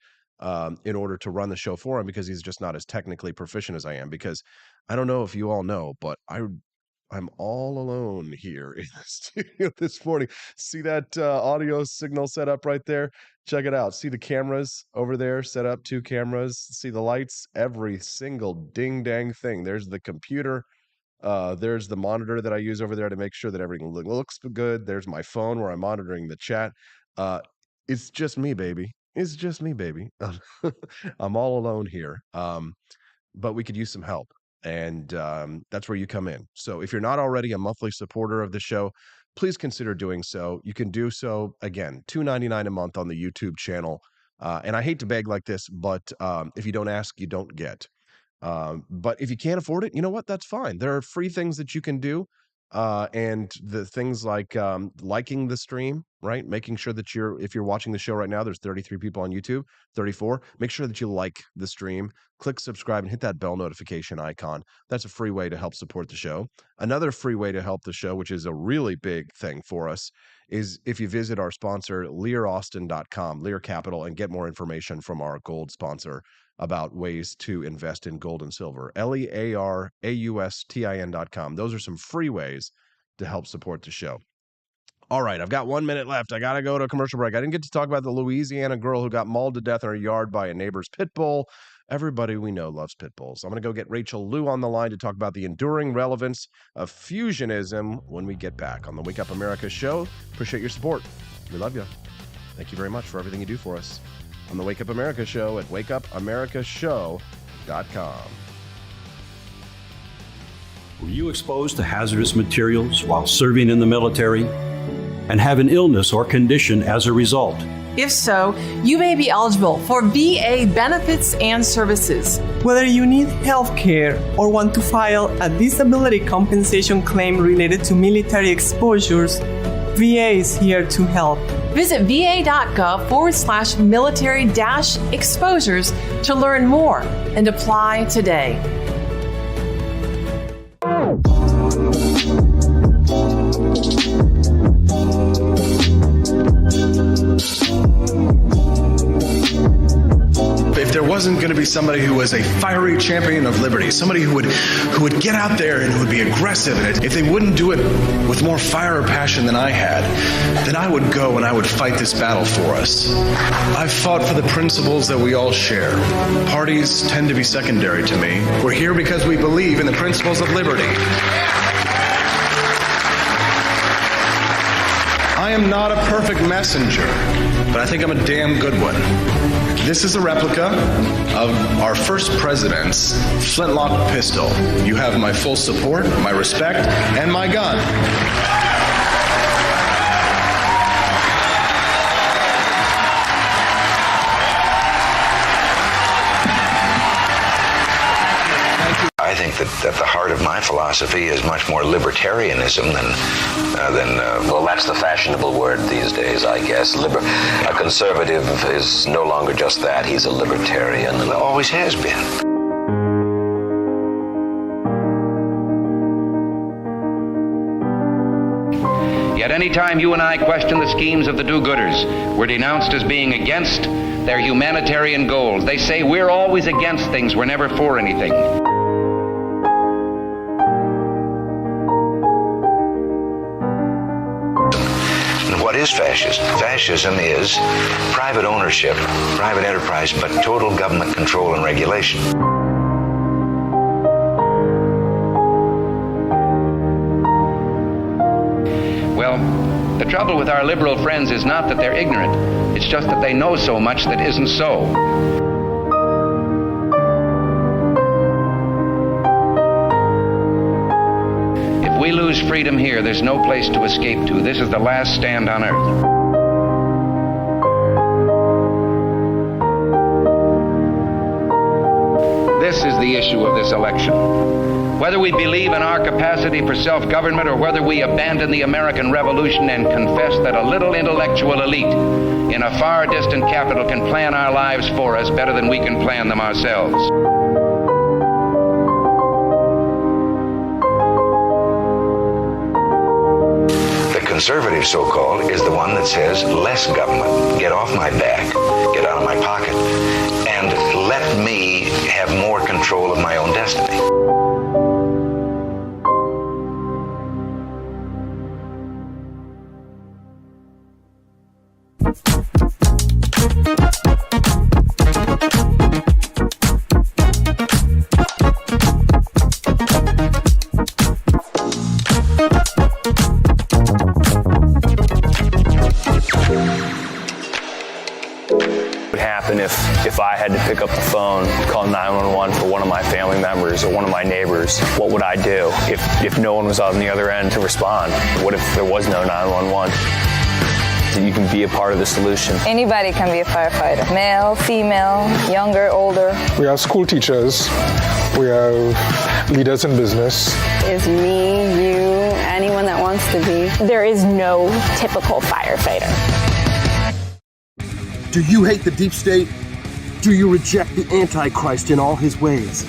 in order to run the show for him, because he's just not as technically proficient as I am. Because I don't know if you all know, but I'm all alone here in the studio this morning. See that audio signal set up right there? Check it out. See the cameras over there set up, 2 cameras. See the lights, every single ding dang thing. There's the computer. There's the monitor that I use over there to make sure that everything looks good. There's my phone where I'm monitoring the chat. It's just me, baby. It's just me, baby. I'm all alone here. But we could use some help. And that's where you come in. So if you're not already a monthly supporter of the show, please consider doing so. You can do so, again, $2.99 a month on the YouTube channel. And I hate to beg like this, but if you don't ask, you don't get. But if you can't afford it, you know what? That's fine. There are free things that you can do. And the things like liking the stream, right? Making sure that if you're watching the show right now, there's 33 people on YouTube, 34. Make sure that you like the stream, click subscribe, and hit that bell notification icon. That's a free way to help support the show. Another free way to help the show, which is a really big thing for us, is if you visit our sponsor, learaustin.com, Lear Capital, and get more information from our gold sponsor about ways to invest in gold and silver. learaustin.com. Those are some free ways to help support the show. All right, I've got 1 minute left. I got to go to a commercial break. I didn't get to talk about the Louisiana girl who got mauled to death in her yard by a neighbor's pit bull. Everybody we know loves pit bulls. I'm going to go get Rachel Liu on the line to talk about the enduring relevance of fusionism when we get back on the Wake Up America show. Appreciate your support. We love you. Thank you very much for everything you do for us on the Wake Up America show at wakeupamericashow.com. Were you exposed to hazardous materials while serving in the military? and have an illness or condition as a result. If so, you may be eligible for VA benefits and services. Whether you need health care or want to file a disability compensation claim related to military exposures, VA is here to help. Visit va.gov/military-exposures to learn more and apply today. If there wasn't going to be somebody who was a fiery champion of liberty, somebody who would get out there and who would be aggressive, and if they wouldn't do it with more fire or passion than I had, then I would go and I would fight this battle for us. I've fought for the principles that we all share. Parties tend to be secondary to me. We're here because we believe in the principles of liberty. I am not a perfect messenger, but I think I'm a damn good one. This is a replica of our first president's flintlock pistol. You have my full support, my respect, and my gun. I think that the heart of my philosophy is much more libertarianism than well, that's the fashionable word these days, I guess. A conservative is no longer just that. He's a libertarian and always has been. Yet any time you and I question the schemes of the do-gooders, we're denounced as being against their humanitarian goals. They say we're always against things, we're never for anything. What is fascism? Fascism is private ownership, private enterprise, but total government control and regulation. Well, the trouble with our liberal friends is not that they're ignorant. It's just that they know so much that isn't so. If we lose freedom here, there's no place to escape to. This is the last stand on earth. This is the issue of this election. Whether we believe in our capacity for self-government or whether we abandon the American Revolution and confess that a little intellectual elite in a far distant capital can plan our lives for us better than we can plan them ourselves. The conservative, so-called, is the one that says less government, get off my back, get out of my pocket, and let me have more control of my own destiny. If I had to pick up the phone, call 911 for one of my family members or one of my neighbors, what would I do if no one was on the other end to respond? What if there was no 911? You can be a part of the solution. Anybody can be a firefighter. Male, female, younger, older. We have school teachers. We have leaders in business. Is me, you, anyone that wants to be. There is no typical firefighter. Do you hate the deep state? Do you reject the Antichrist in all his ways?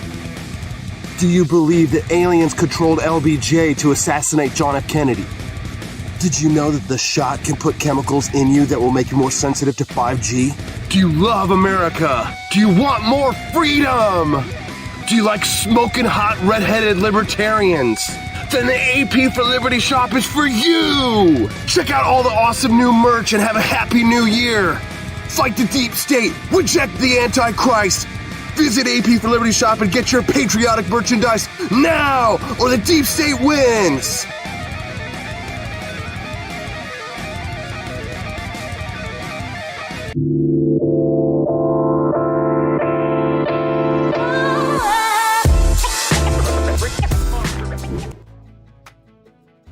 Do you believe that aliens controlled LBJ to assassinate John F. Kennedy? Did you know that the shot can put chemicals in you that will make you more sensitive to 5G? Do you love America? Do you want more freedom? Do you like smoking hot red-headed libertarians? Then the AP for Liberty shop is for you! Check out all the awesome new merch and have a happy new year! Fight the deep state, reject the Antichrist. Visit AP for Liberty shop and get your patriotic merchandise now, or the deep state wins.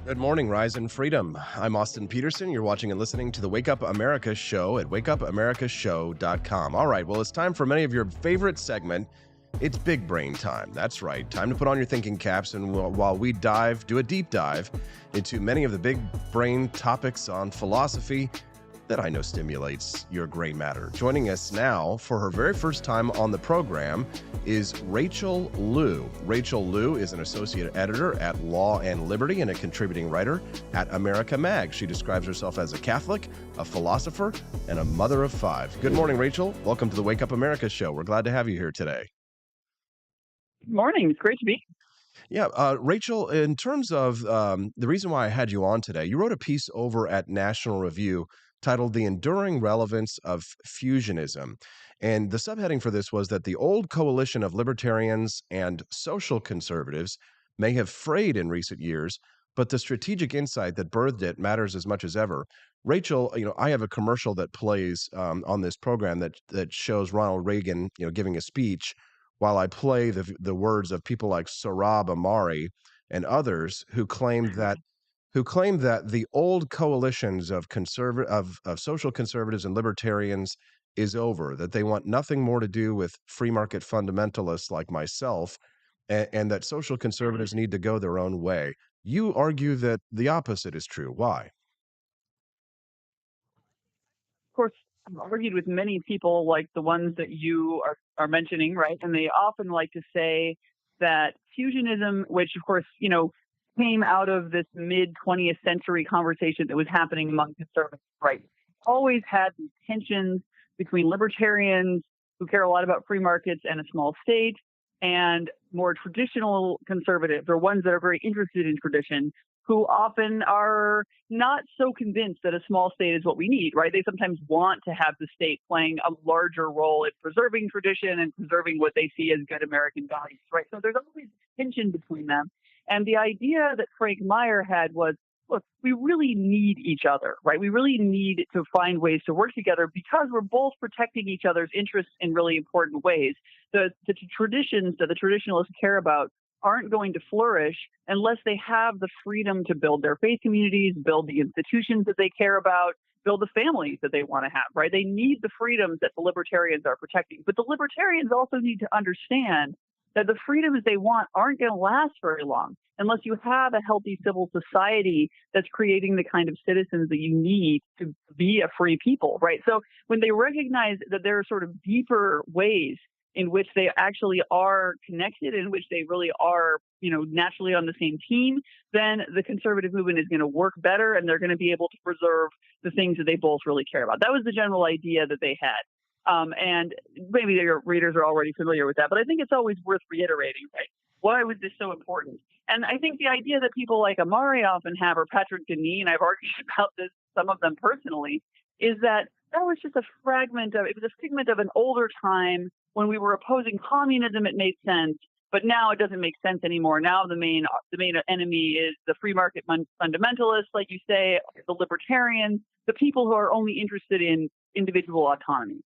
Good morning, Rise and Freedom. I'm Austin Peterson. You're watching and listening to the Wake Up America show at wakeupAmericaShow.com. All right, well, it's time for many of your favorite segment. It's Big Brain time. That's right. Time to put on your thinking caps, and while we do a deep dive into many of the big brain topics on philosophy that I know stimulates your gray matter. Joining us now for her very first time on the program is Rachel Liu. Rachel Liu is an associate editor at Law and Liberty and a contributing writer at America Mag. She describes herself as a Catholic, a philosopher, and a mother of five. Good morning, Rachel. Welcome to the Wake Up America show. We're glad to have you here today. Good morning. It's great to be. Yeah, Rachel, in terms of the reason why I had you on today, you wrote a piece over at National Review titled The Enduring Relevance of Fusionism. And the subheading for this was that the old coalition of libertarians and social conservatives may have frayed in recent years, but the strategic insight that birthed it matters as much as ever. Rachel, I have a commercial that plays on this program that shows Ronald Reagan, giving a speech, while I play the words of people like Sohrab Ahmari and others who claimed that the old coalitions of social conservatives and libertarians is over, that they want nothing more to do with free market fundamentalists like myself, and that social conservatives need to go their own way. You argue that the opposite is true. Why? Of course, I've argued with many people like the ones that you are mentioning, right? And they often like to say that fusionism, which of course, came out of this mid-20th century conversation that was happening among conservatives, right? Always had these tensions between libertarians who care a lot about free markets and a small state, and more traditional conservatives, or ones that are very interested in tradition, who often are not so convinced that a small state is what we need, right? They sometimes want to have the state playing a larger role in preserving tradition and preserving what they see as good American values, right? So there's always tension between them. And the idea that Frank Meyer had was, look, we really need each other, right? We really need to find ways to work together because we're both protecting each other's interests in really important ways. The traditions that the traditionalists care about aren't going to flourish unless they have the freedom to build their faith communities, build the institutions that they care about, build the families that they want to have, right? They need the freedoms that the libertarians are protecting. But the libertarians also need to understand that the freedoms they want aren't going to last very long unless you have a healthy civil society that's creating the kind of citizens that you need to be a free people, right? So when they recognize that there are sort of deeper ways in which they actually are connected, in which they really are, naturally on the same team, then the conservative movement is going to work better and they're going to be able to preserve the things that they both really care about. That was the general idea that they had. And maybe your readers are already familiar with that, but I think it's always worth reiterating, right? Why was this so important? And I think the idea that people like Ahmari often have, or Patrick Deneen, I've argued about this, some of them personally, is that was just a figment of an older time when we were opposing communism. It made sense, but now it doesn't make sense anymore. Now the main enemy is the free market fundamentalists, like you say, the libertarians, the people who are only interested in individual autonomy.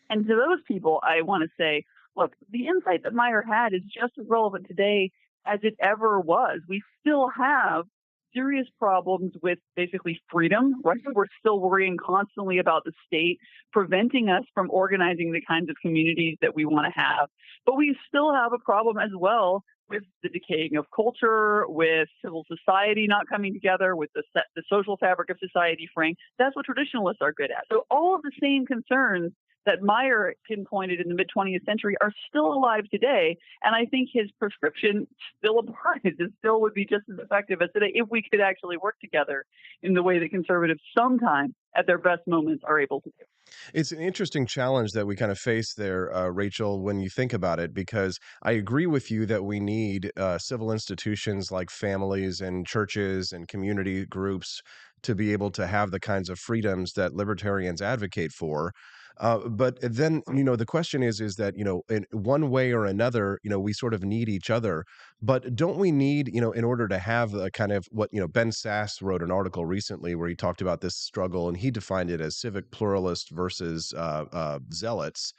And to those people, I want to say, look, the insight that Meyer had is just as relevant today as it ever was. We still have serious problems with basically freedom, right? We're still worrying constantly about the state preventing us from organizing the kinds of communities that we want to have. But we still have a problem as well with the decaying of culture, with civil society not coming together, with the social fabric of society fraying. That's what traditionalists are good at. So all of the same concerns that Meyer pinpointed in the mid-20th century are still alive today. And I think his prescription still applies. It still would be just as effective as today if we could actually work together in the way that conservatives sometimes at their best moments are able to do. It's an interesting challenge that we kind of face there, Rachel, when you think about it, because I agree with you that we need civil institutions like families and churches and community groups to be able to have the kinds of freedoms that libertarians advocate for. But then, the question is that, in one way or another, we sort of need each other. But don't we need, in order to have a kind of what, Ben Sass wrote an article recently where he talked about this struggle and he defined it as civic pluralist versus zealots.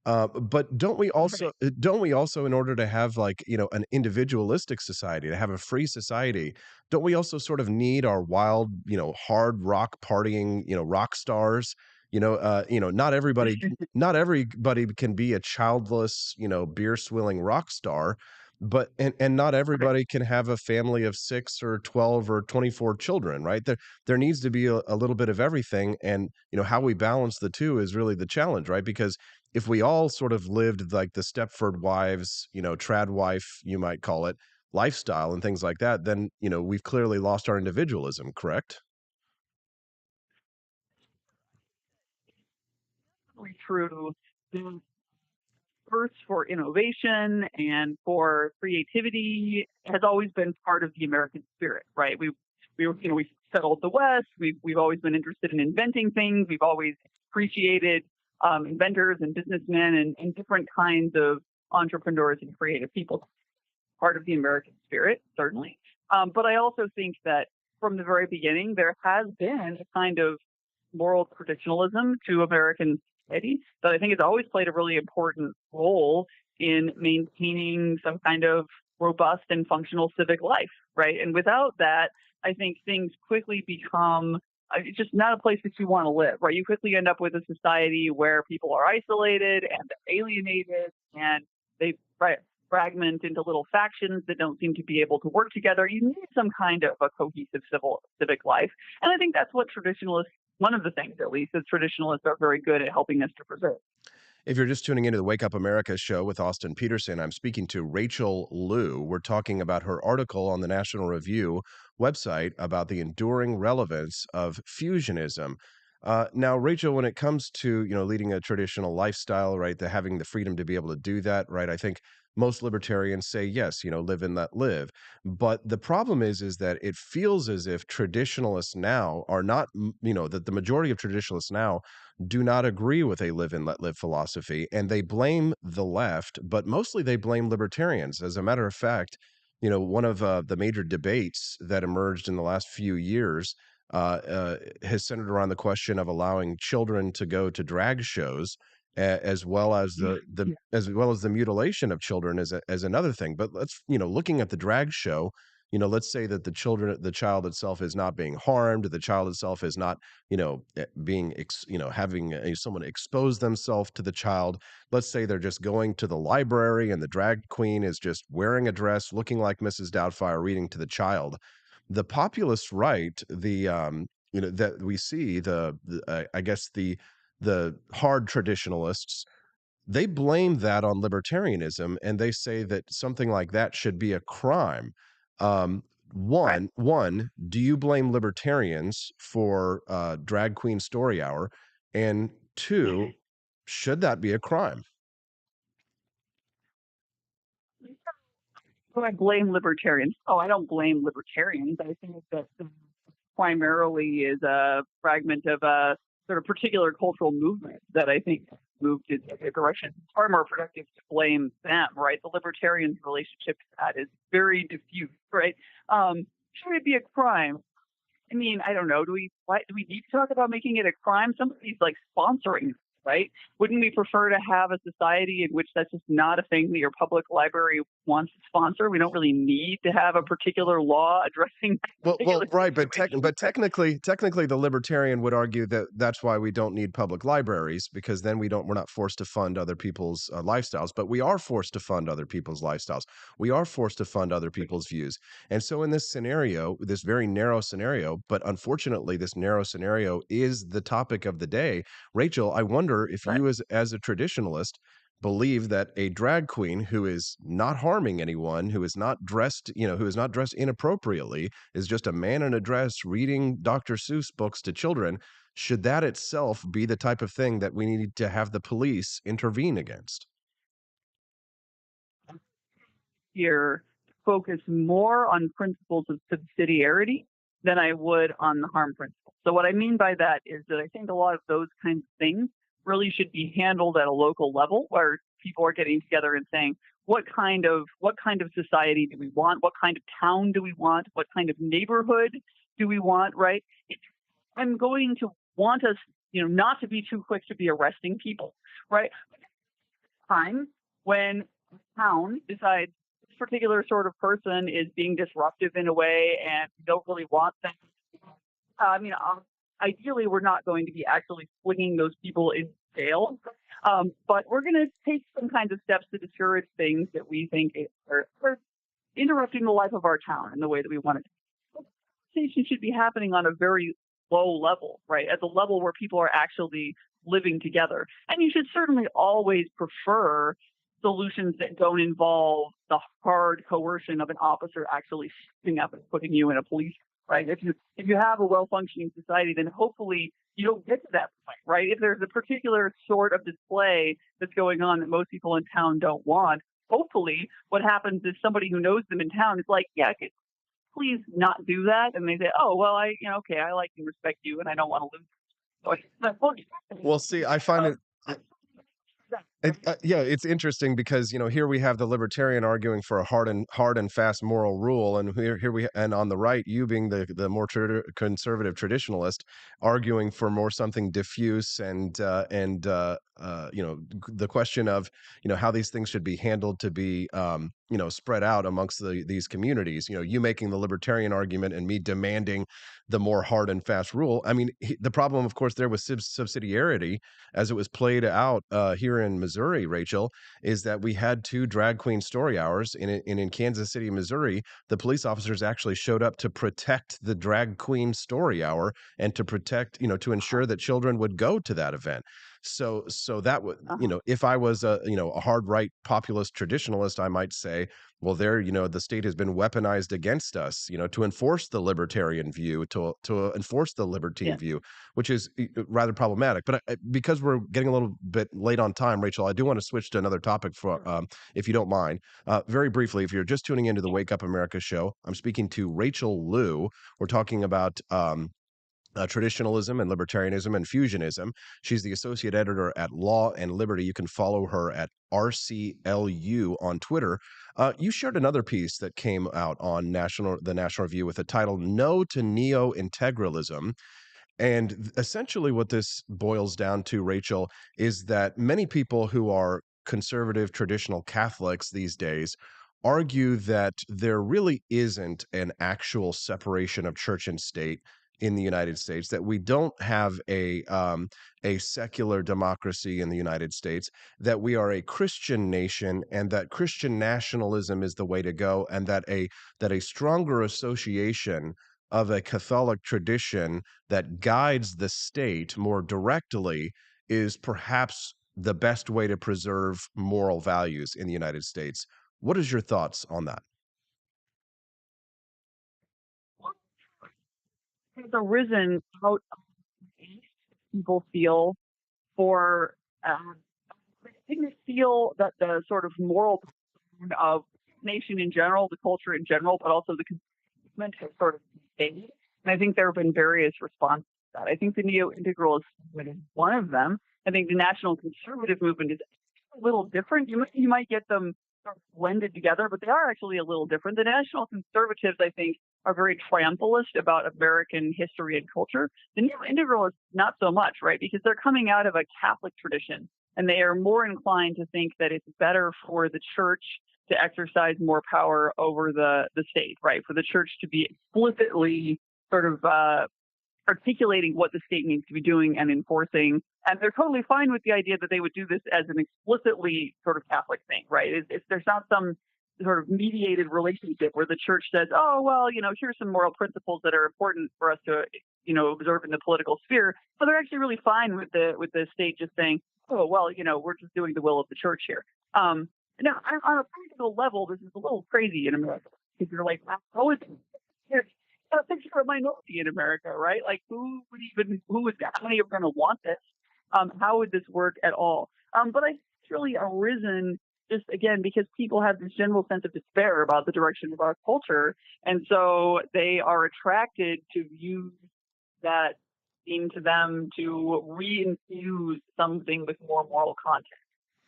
But don't we also, in order to have like, an individualistic society, to have a free society, don't we also sort of need our wild, hard rock partying, rock stars? Not everybody can be a childless, beer swilling rock star, but and not everybody can have a family of 6 or 12 or 24 children, right? There needs to be a little bit of everything, and how we balance the two is really the challenge, right? Because if we all sort of lived like the Stepford Wives, trad wife, you might call it, lifestyle and things like that, then, we've clearly lost our individualism, correct? Really true. The thirst for innovation and for creativity has always been part of the American spirit, right? We settled the West. We've always been interested in inventing things. We've always appreciated inventors and businessmen and different kinds of entrepreneurs and creative people. Part of the American spirit, certainly. But I also think that from the very beginning, there has been a kind of moral traditionalism to American society that I think has always played a really important role in maintaining some kind of robust and functional civic life, right? And without that, I think things quickly become it's just not a place that you want to live, right? You quickly end up with a society where people are isolated and alienated, and they fragment into little factions that don't seem to be able to work together. You need some kind of a cohesive civic life. And I think that's what traditionalists, one of the things at least, that traditionalists are very good at helping us to preserve. If you're just tuning into the Wake Up America show with Austin Peterson, I'm speaking to Rachel Liu. We're talking about her article on the National Review website about the enduring relevance of fusionism. Now, Rachel, when it comes to leading a traditional lifestyle, right, having the freedom to be able to do that, right, I think most libertarians say yes, live and let live. But the problem is that it feels as if traditionalists now are not, that the majority of traditionalists now do not agree with a live and let live philosophy, and they blame the left, but mostly they blame libertarians. As a matter of fact, one of the major debates that emerged in the last few years has centered around the question of allowing children to go to drag shows, as well as the mutilation of children as another thing. But let's looking at the drag show, let's say that the child itself is not being harmed, the child itself is not being having someone expose themselves to the child. Let's say they're just going to the library and the drag queen is just wearing a dress, looking like Mrs. Doubtfire, reading to the child. The populist right, that we see, I guess the hard traditionalists, they blame that on libertarianism, and they say that something like that should be a crime. One, do you blame libertarians for drag queen story hour? And two, should that be a crime? Do I blame libertarians? Oh, I don't blame libertarians. I think that primarily is a fragment of a sort of particular cultural movement that I think moved in a direction. It's far more productive to blame them, right? The libertarians' relationship to that is very diffuse, right? Should it be a crime? I mean, I don't know. Do we need to talk about making it a crime? Somebody's like sponsoring, right? Wouldn't we prefer to have a society in which that's just not a thing that your public library wants to sponsor? We don't really need to have a particular law addressing. Well, right, but technically, the libertarian would argue that that's why we don't need public libraries, because then we're not forced to fund other people's lifestyles. But we are forced to fund other people's lifestyles. We are forced to fund other people's views. And so in this scenario, this very narrow scenario, but unfortunately, this narrow scenario is the topic of the day. Rachel, I wonder if you as a traditionalist believe that a drag queen who is not harming anyone, who is not dressed inappropriately, is just a man in a dress reading Dr. Seuss books to children, should that itself be the type of thing that we need to have the police intervene against? Here, focus more on principles of subsidiarity than I would on the harm principle. So what I mean by that is that I think a lot of those kinds of things really should be handled at a local level, where people are getting together and saying, what kind of society do we want? What kind of town do we want? What kind of neighborhood do we want, right? I'm going to want us, not to be too quick to be arresting people, right? time when a town decides this particular sort of person is being disruptive in a way and we don't really want them. Ideally, we're not going to be actually flinging those people in jail, but we're going to take some kinds of steps to discourage things that we think are interrupting the life of our town in the way that we want it. Conversation should be happening on a very low level, right? At the level where people are actually living together. And you should certainly always prefer solutions that don't involve the hard coercion of an officer actually shooting up and putting you in a police, right? If you have a well-functioning society, then hopefully you don't get to that point, right? If there's a particular sort of display that's going on that most people in town don't want, hopefully what happens is somebody who knows them in town is like, yeah, please not do that. And they say, oh, well, I like and respect you and I don't want to lose. So, Well, see, I find it. It's interesting because here we have the libertarian arguing for a hard and fast moral rule, and and on the right, you being the more conservative traditionalist, arguing for more something diffuse and the question of how these things should be handled to be spread out amongst these communities. You making the libertarian argument and me demanding the more hard and fast rule. I mean, the problem, of course, there was subsidiarity as it was played out here in Missouri, Rachel, is that we had 2 drag queen story hours in Kansas City, Missouri. The police officers actually showed up to protect the drag queen story hour and to protect, to ensure that children would go to that event. So that would, if I was a hard right populist traditionalist, I might say, well, the state has been weaponized against us, to enforce the libertarian view, to enforce the libertine view, which is rather problematic. But because we're getting a little bit late on time, Rachel, I do want to switch to another topic if you don't mind. Very briefly, if you're just tuning into the Wake Up America show, I'm speaking to Rachel Liu. We're talking about traditionalism and libertarianism and fusionism. She's the associate editor at Law and Liberty. You can follow her at RCLU on Twitter. You shared another piece that came out on the National Review with the title "No to Neo-Integralism." And essentially what this boils down to, Rachel, is that many people who are conservative traditional Catholics these days argue that there really isn't an actual separation of church and state in the United States, that we don't have a secular democracy in the United States, that we are a Christian nation, and that Christian nationalism is the way to go, and that a stronger association of a Catholic tradition that guides the state more directly is perhaps the best way to preserve moral values in the United States. What is your thoughts on that? Has arisen out of people feel for they feel that the sort of moral tone of nation in general, the culture in general, but also the movement has sort of faded. And I think there have been various responses to that. I think the neo-integralist movement is one of them. I think the national conservative movement is a little different. You might get them sort of blended together, but they are actually a little different. The national conservatives, I think, are very triumphalist about American history and culture. The neo-integralists, not so much, right? Because they're coming out of a Catholic tradition, and they are more inclined to think that it's better for the church to exercise more power over the state, right? For the church to be explicitly sort of articulating what the state needs to be doing and enforcing. And they're totally fine with the idea that they would do this as an explicitly sort of Catholic thing, right? If there's not some sort of mediated relationship where the church says, oh, well, here's some moral principles that are important for us to, observe in the political sphere. So they're actually really fine with the state just saying, oh, well, we're just doing the will of the church here. Now, on a practical level, this is a little crazy in America because you're like, how is it? I think you're a minority in America, right? Like, who is that? How many are going to want this? How would this work at all? But I think it's really arisen just, again, because people have this general sense of despair about the direction of our culture. And so they are attracted to views that seem to them to reinfuse something with more moral content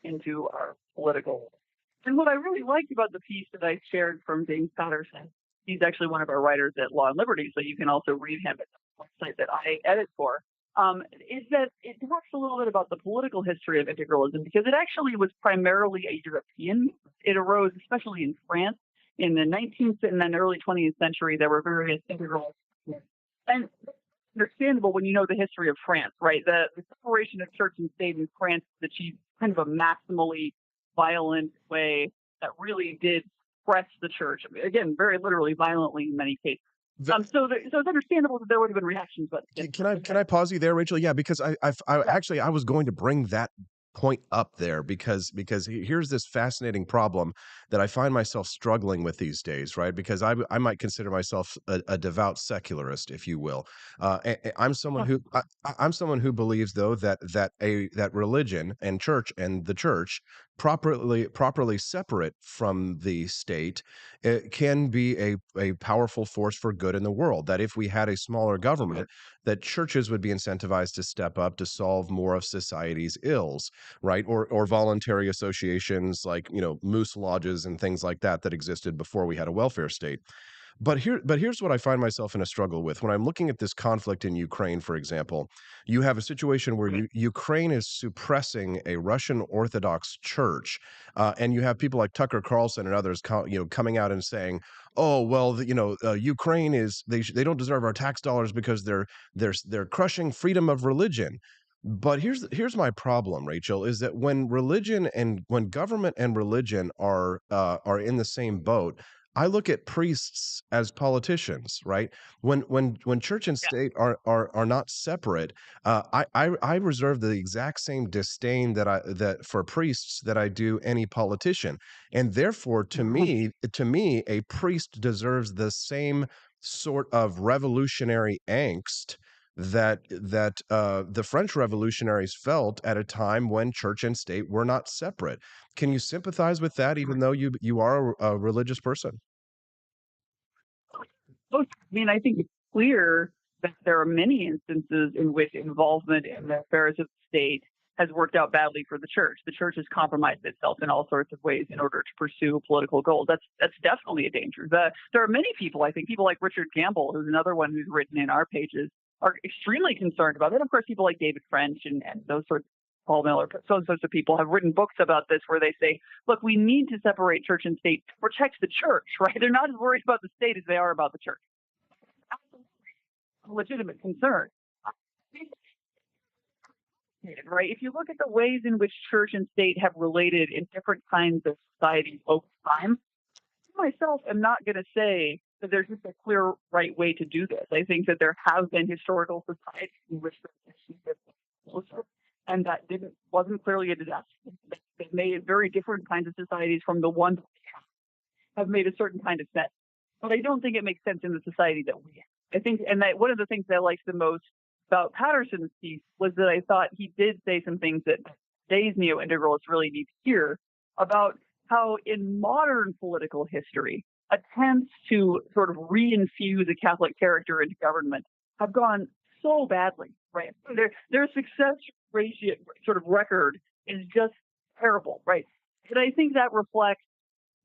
into our political. And what I really liked about the piece that I shared from James Patterson, he's actually one of our writers at Law and Liberty, so you can also read him at the website that I edit for. is that it talks a little bit about the political history of integralism, because it actually was primarily a European. It arose especially in France in the 19th and then early 20th century. There were various integralists, and understandable when you know the history of France, right? The separation of church and state in France is achieved kind of a maximally violent way that really did press the church. Again, very literally violently in many cases. So it's understandable that there would have been reactions, but Can I pause you there, Rachel? Yeah, because I actually I was going to bring that point up there because here's this fascinating problem that I find myself struggling with these days, right? Because I might consider myself a devout secularist, if you will. I'm someone who I'm someone who believes though that religion and church and the church properly separate from the state, it can be a powerful force for good in the world. That if we had a smaller government, that churches would be incentivized to step up to solve more of society's ills, right? Or voluntary associations like, moose lodges and things like that existed before we had a welfare state. But here's what I find myself in a struggle with when I'm looking at this conflict in Ukraine, for example. You have a situation where Ukraine is suppressing a Russian Orthodox church, and you have people like Tucker Carlson and others, coming out and saying, "Oh, well, Ukraine is they don't deserve our tax dollars because they're crushing freedom of religion." But here's my problem, Rachel, is that when government and religion are in the same boat, I look at priests as politicians, right? When church and state are not separate, I reserve the exact same disdain that for priests that I do any politician, and therefore to me, a priest deserves the same sort of revolutionary angst that the French revolutionaries felt at a time when church and state were not separate. Can you sympathize with that, even though you are a religious person? I mean, I think it's clear that there are many instances in which involvement in the affairs of the state has worked out badly for the church. The church has compromised itself in all sorts of ways in order to pursue political goals. That's definitely a danger. There are many people, I think, people like Richard Gamble, who's another one who's written in our pages, are extremely concerned about it. Of course, people like David French and those sorts, Paul Miller, those sorts of people have written books about this where they say, look, we need to separate church and state to protect the church, right? They're not as worried about the state as they are about the church. A legitimate concern. Right? If you look at the ways in which church and state have related in different kinds of societies over time, I myself am not going to say that there's just a clear right way to do this. I think that there have been historical societies in which closer, and that wasn't clearly a disaster. They made very different kinds of societies from the ones we have made a certain kind of sense. But I don't think it makes sense in the society that we have. I think, and that one of the things that I liked the most about Patterson's piece was that I thought he did say some things that today's neo-integralists really need to hear about how in modern political history, attempts to sort of reinfuse a Catholic character into government have gone so badly, right? Their success ratio sort of record is just terrible, right? And I think that reflects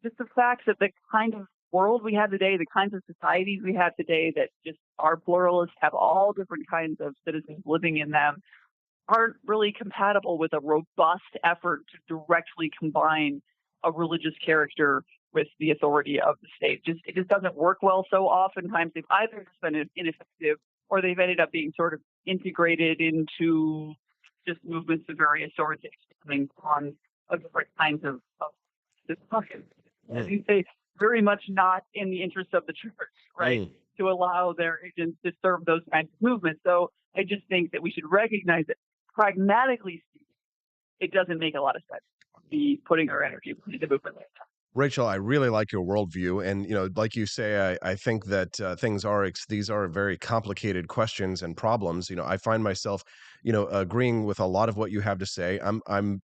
just the fact that the kind of world we have today, the kinds of societies we have today that just are pluralist, have all different kinds of citizens living in them, aren't really compatible with a robust effort to directly combine a religious character with the authority of the state. It just doesn't work well. So oftentimes they've either just been ineffective or they've ended up being sort of integrated into just movements of various sorts, depending on different kinds of discussion. As you say, very much not in the interest of the church, right? To allow their agents to serve those kinds of movements. So I just think that we should recognize that pragmatically speaking, it doesn't make a lot of sense to be putting our energy into movement like that. Rachel, I really like your worldview, and like you say, I think that these are very complicated questions and problems. I find myself, agreeing with a lot of what you have to say. I'm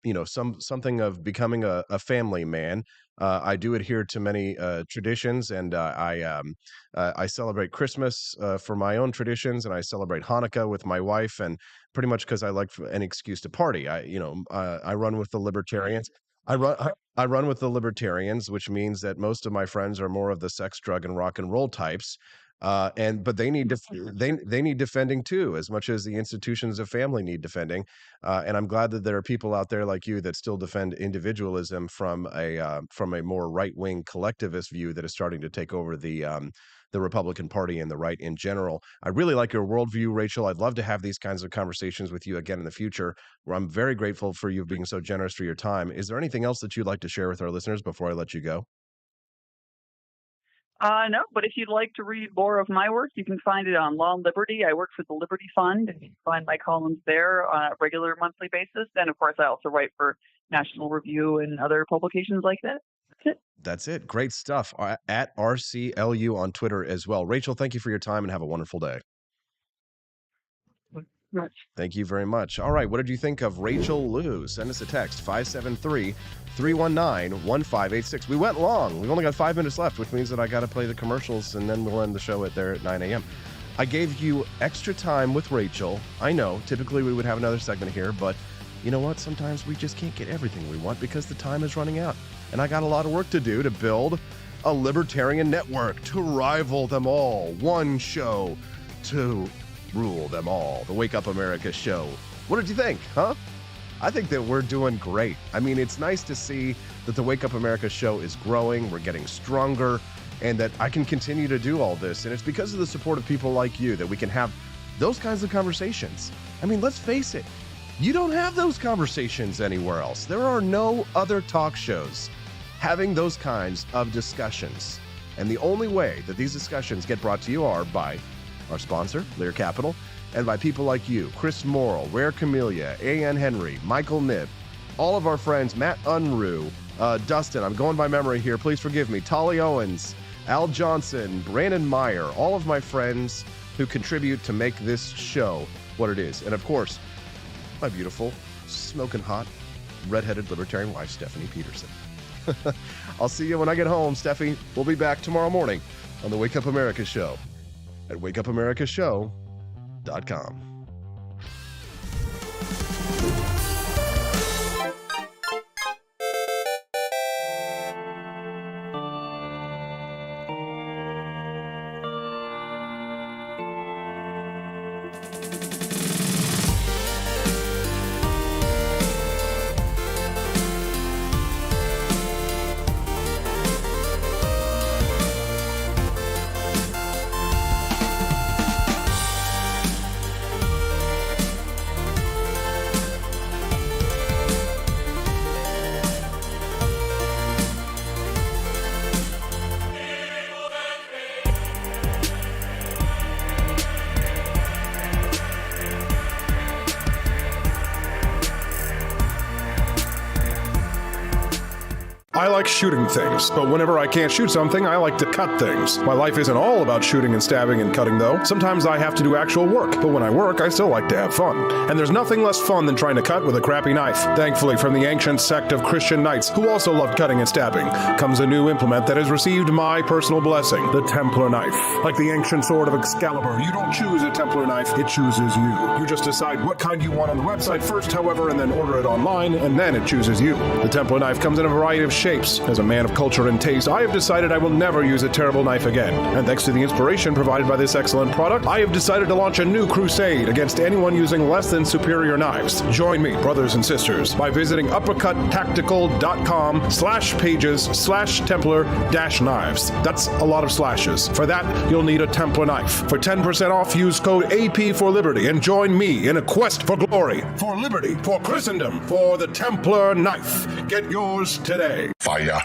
something of becoming a family man. I do adhere to many traditions, and I celebrate Christmas for my own traditions, and I celebrate Hanukkah with my wife, and pretty much because I like an excuse to party. I run with the libertarians. I run with the libertarians, which means that most of my friends are more of the sex, drug, and rock and roll types. But they need they need defending too, as much as the institutions of family need defending. And I'm glad that there are people out there like you that still defend individualism from a more right wing collectivist view that is starting to take over the Republican Party and the right in general. I really like your worldview, Rachel. I'd love to have these kinds of conversations with you again in the future. Where I'm very grateful for you being so generous for your time. Is there anything else that you'd like to share with our listeners before I let you go? No, but if you'd like to read more of my work, you can find it on Law and Liberty. I work for the Liberty Fund, and you can find my columns there on a regular monthly basis. And of course, I also write for National Review and other publications like that. That's it. That's it. Great stuff. At RCLU on Twitter as well. Rachel, thank you for your time and have a wonderful day. Thank you very much. All right. What did you think of Rachel Liu? Send us a text, 573-319-1586. We went long. We've only got 5 minutes left, which means that I got to play the commercials and then we'll end the show at 9 a.m. I gave you extra time with Rachel. I know, typically we would have another segment here, but you know what? Sometimes we just can't get everything we want because the time is running out. And I got a lot of work to do to build a libertarian network to rival them all. One show to rule them all. The Wake Up America show. What did you think, huh? I think that we're doing great. I mean, it's nice to see that the Wake Up America show is growing, we're getting stronger, and that I can continue to do all this. And it's because of the support of people like you that we can have those kinds of conversations. I mean, let's face it, you don't have those conversations anywhere else. There are no other talk shows having those kinds of discussions. And the only way that these discussions get brought to you are by our sponsor, Lear Capital, and by people like you, Chris Morrill, Rare Camellia, A.N. Henry, Michael Nib, all of our friends, Matt Unruh, Dustin, I'm going by memory here, please forgive me, Tolly Owens, Al Johnson, Brandon Meyer, all of my friends who contribute to make this show what it is. And of course, my beautiful, smoking hot, redheaded libertarian wife, Stephanie Peterson. I'll see you when I get home, Steffi. We'll be back tomorrow morning on the Wake Up America show at wakeupAmericaShow.com. I like shooting things, but whenever I can't shoot something, I like to cut things. My life isn't all about shooting and stabbing and cutting, though. Sometimes I have to do actual work, but when I work, I still like to have fun. And there's nothing less fun than trying to cut with a crappy knife. Thankfully, from the ancient sect of Christian knights, who also loved cutting and stabbing, comes a new implement that has received my personal blessing, the Templar knife. Like the ancient sword of Excalibur, you don't choose a Templar knife, it chooses you. You just decide what kind you want on the website first, however, and then order it online, and then it chooses you. The Templar knife comes in a variety of shapes. As a man of culture and taste, I have decided I will never use a terrible knife again. And thanks to the inspiration provided by this excellent product, I have decided to launch a new crusade against anyone using less than superior knives. Join me, brothers and sisters, by visiting uppercuttactical.com/pages/Templar-knives. That's a lot of slashes. For that, you'll need a Templar knife. For 10% off, use code AP for Liberty and join me in a quest for glory, for liberty, for Christendom, for the Templar knife. Get yours today. Fire.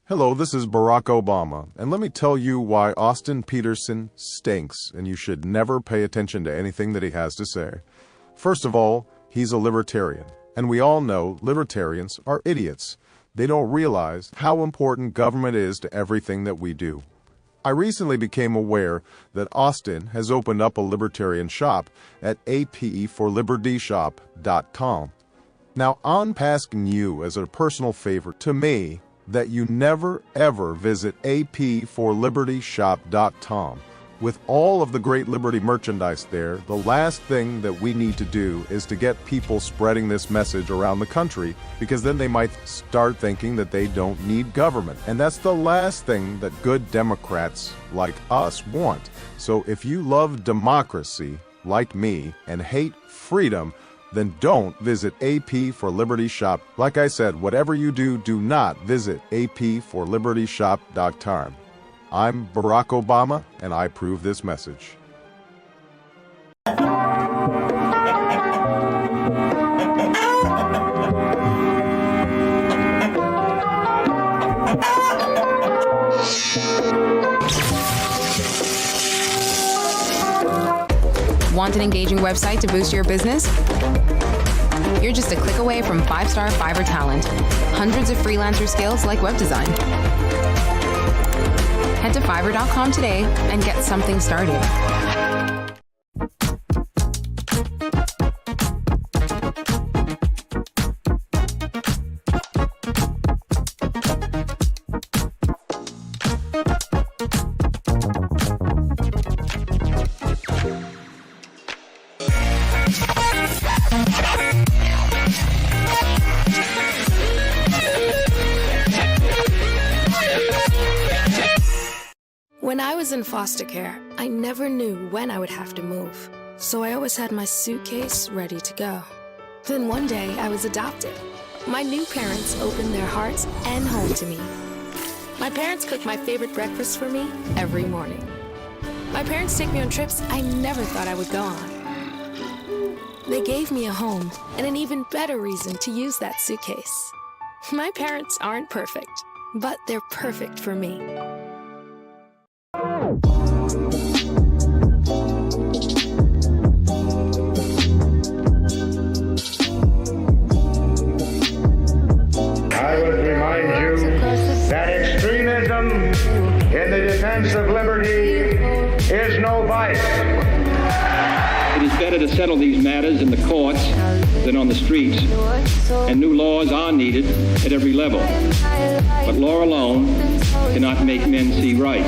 Hello, this is Barack Obama, and let me tell you why Austin Peterson stinks, and you should never pay attention to anything that he has to say. First of all, he's a libertarian, and we all know libertarians are idiots. They don't realize how important government is to everything that we do. I recently became aware that Austin has opened up a libertarian shop at apforlibertyshop.com. Now, I'm asking you as a personal favor to me that you never ever visit apforlibertyshop.com. With all of the great Liberty merchandise there, the last thing that we need to do is to get people spreading this message around the country, because then they might start thinking that they don't need government. And that's the last thing that good Democrats like us want. So if you love democracy, like me, and hate freedom, then don't visit AP for Liberty Shop. Like I said, whatever you do, do not visit apforlibertyshop.com. I'm Barack Obama, and I approve this message. Want an engaging website to boost your business? You're just a click away from 5-star Fiverr talent. Hundreds of freelancer skills like web design. Head to Fiverr.com today and get something started. When I was in foster care, I never knew when I would have to move, so I always had my suitcase ready to go. Then one day, I was adopted. My new parents opened their hearts and home to me. My parents cook my favorite breakfast for me every morning. My parents take me on trips I never thought I would go on. They gave me a home and an even better reason to use that suitcase. My parents aren't perfect, but they're perfect for me. I would remind you that extremism in the defense of liberty is no vice. It is better to settle these matters in the courts than on the streets, and new laws are needed at every level. But law alone cannot make men see right.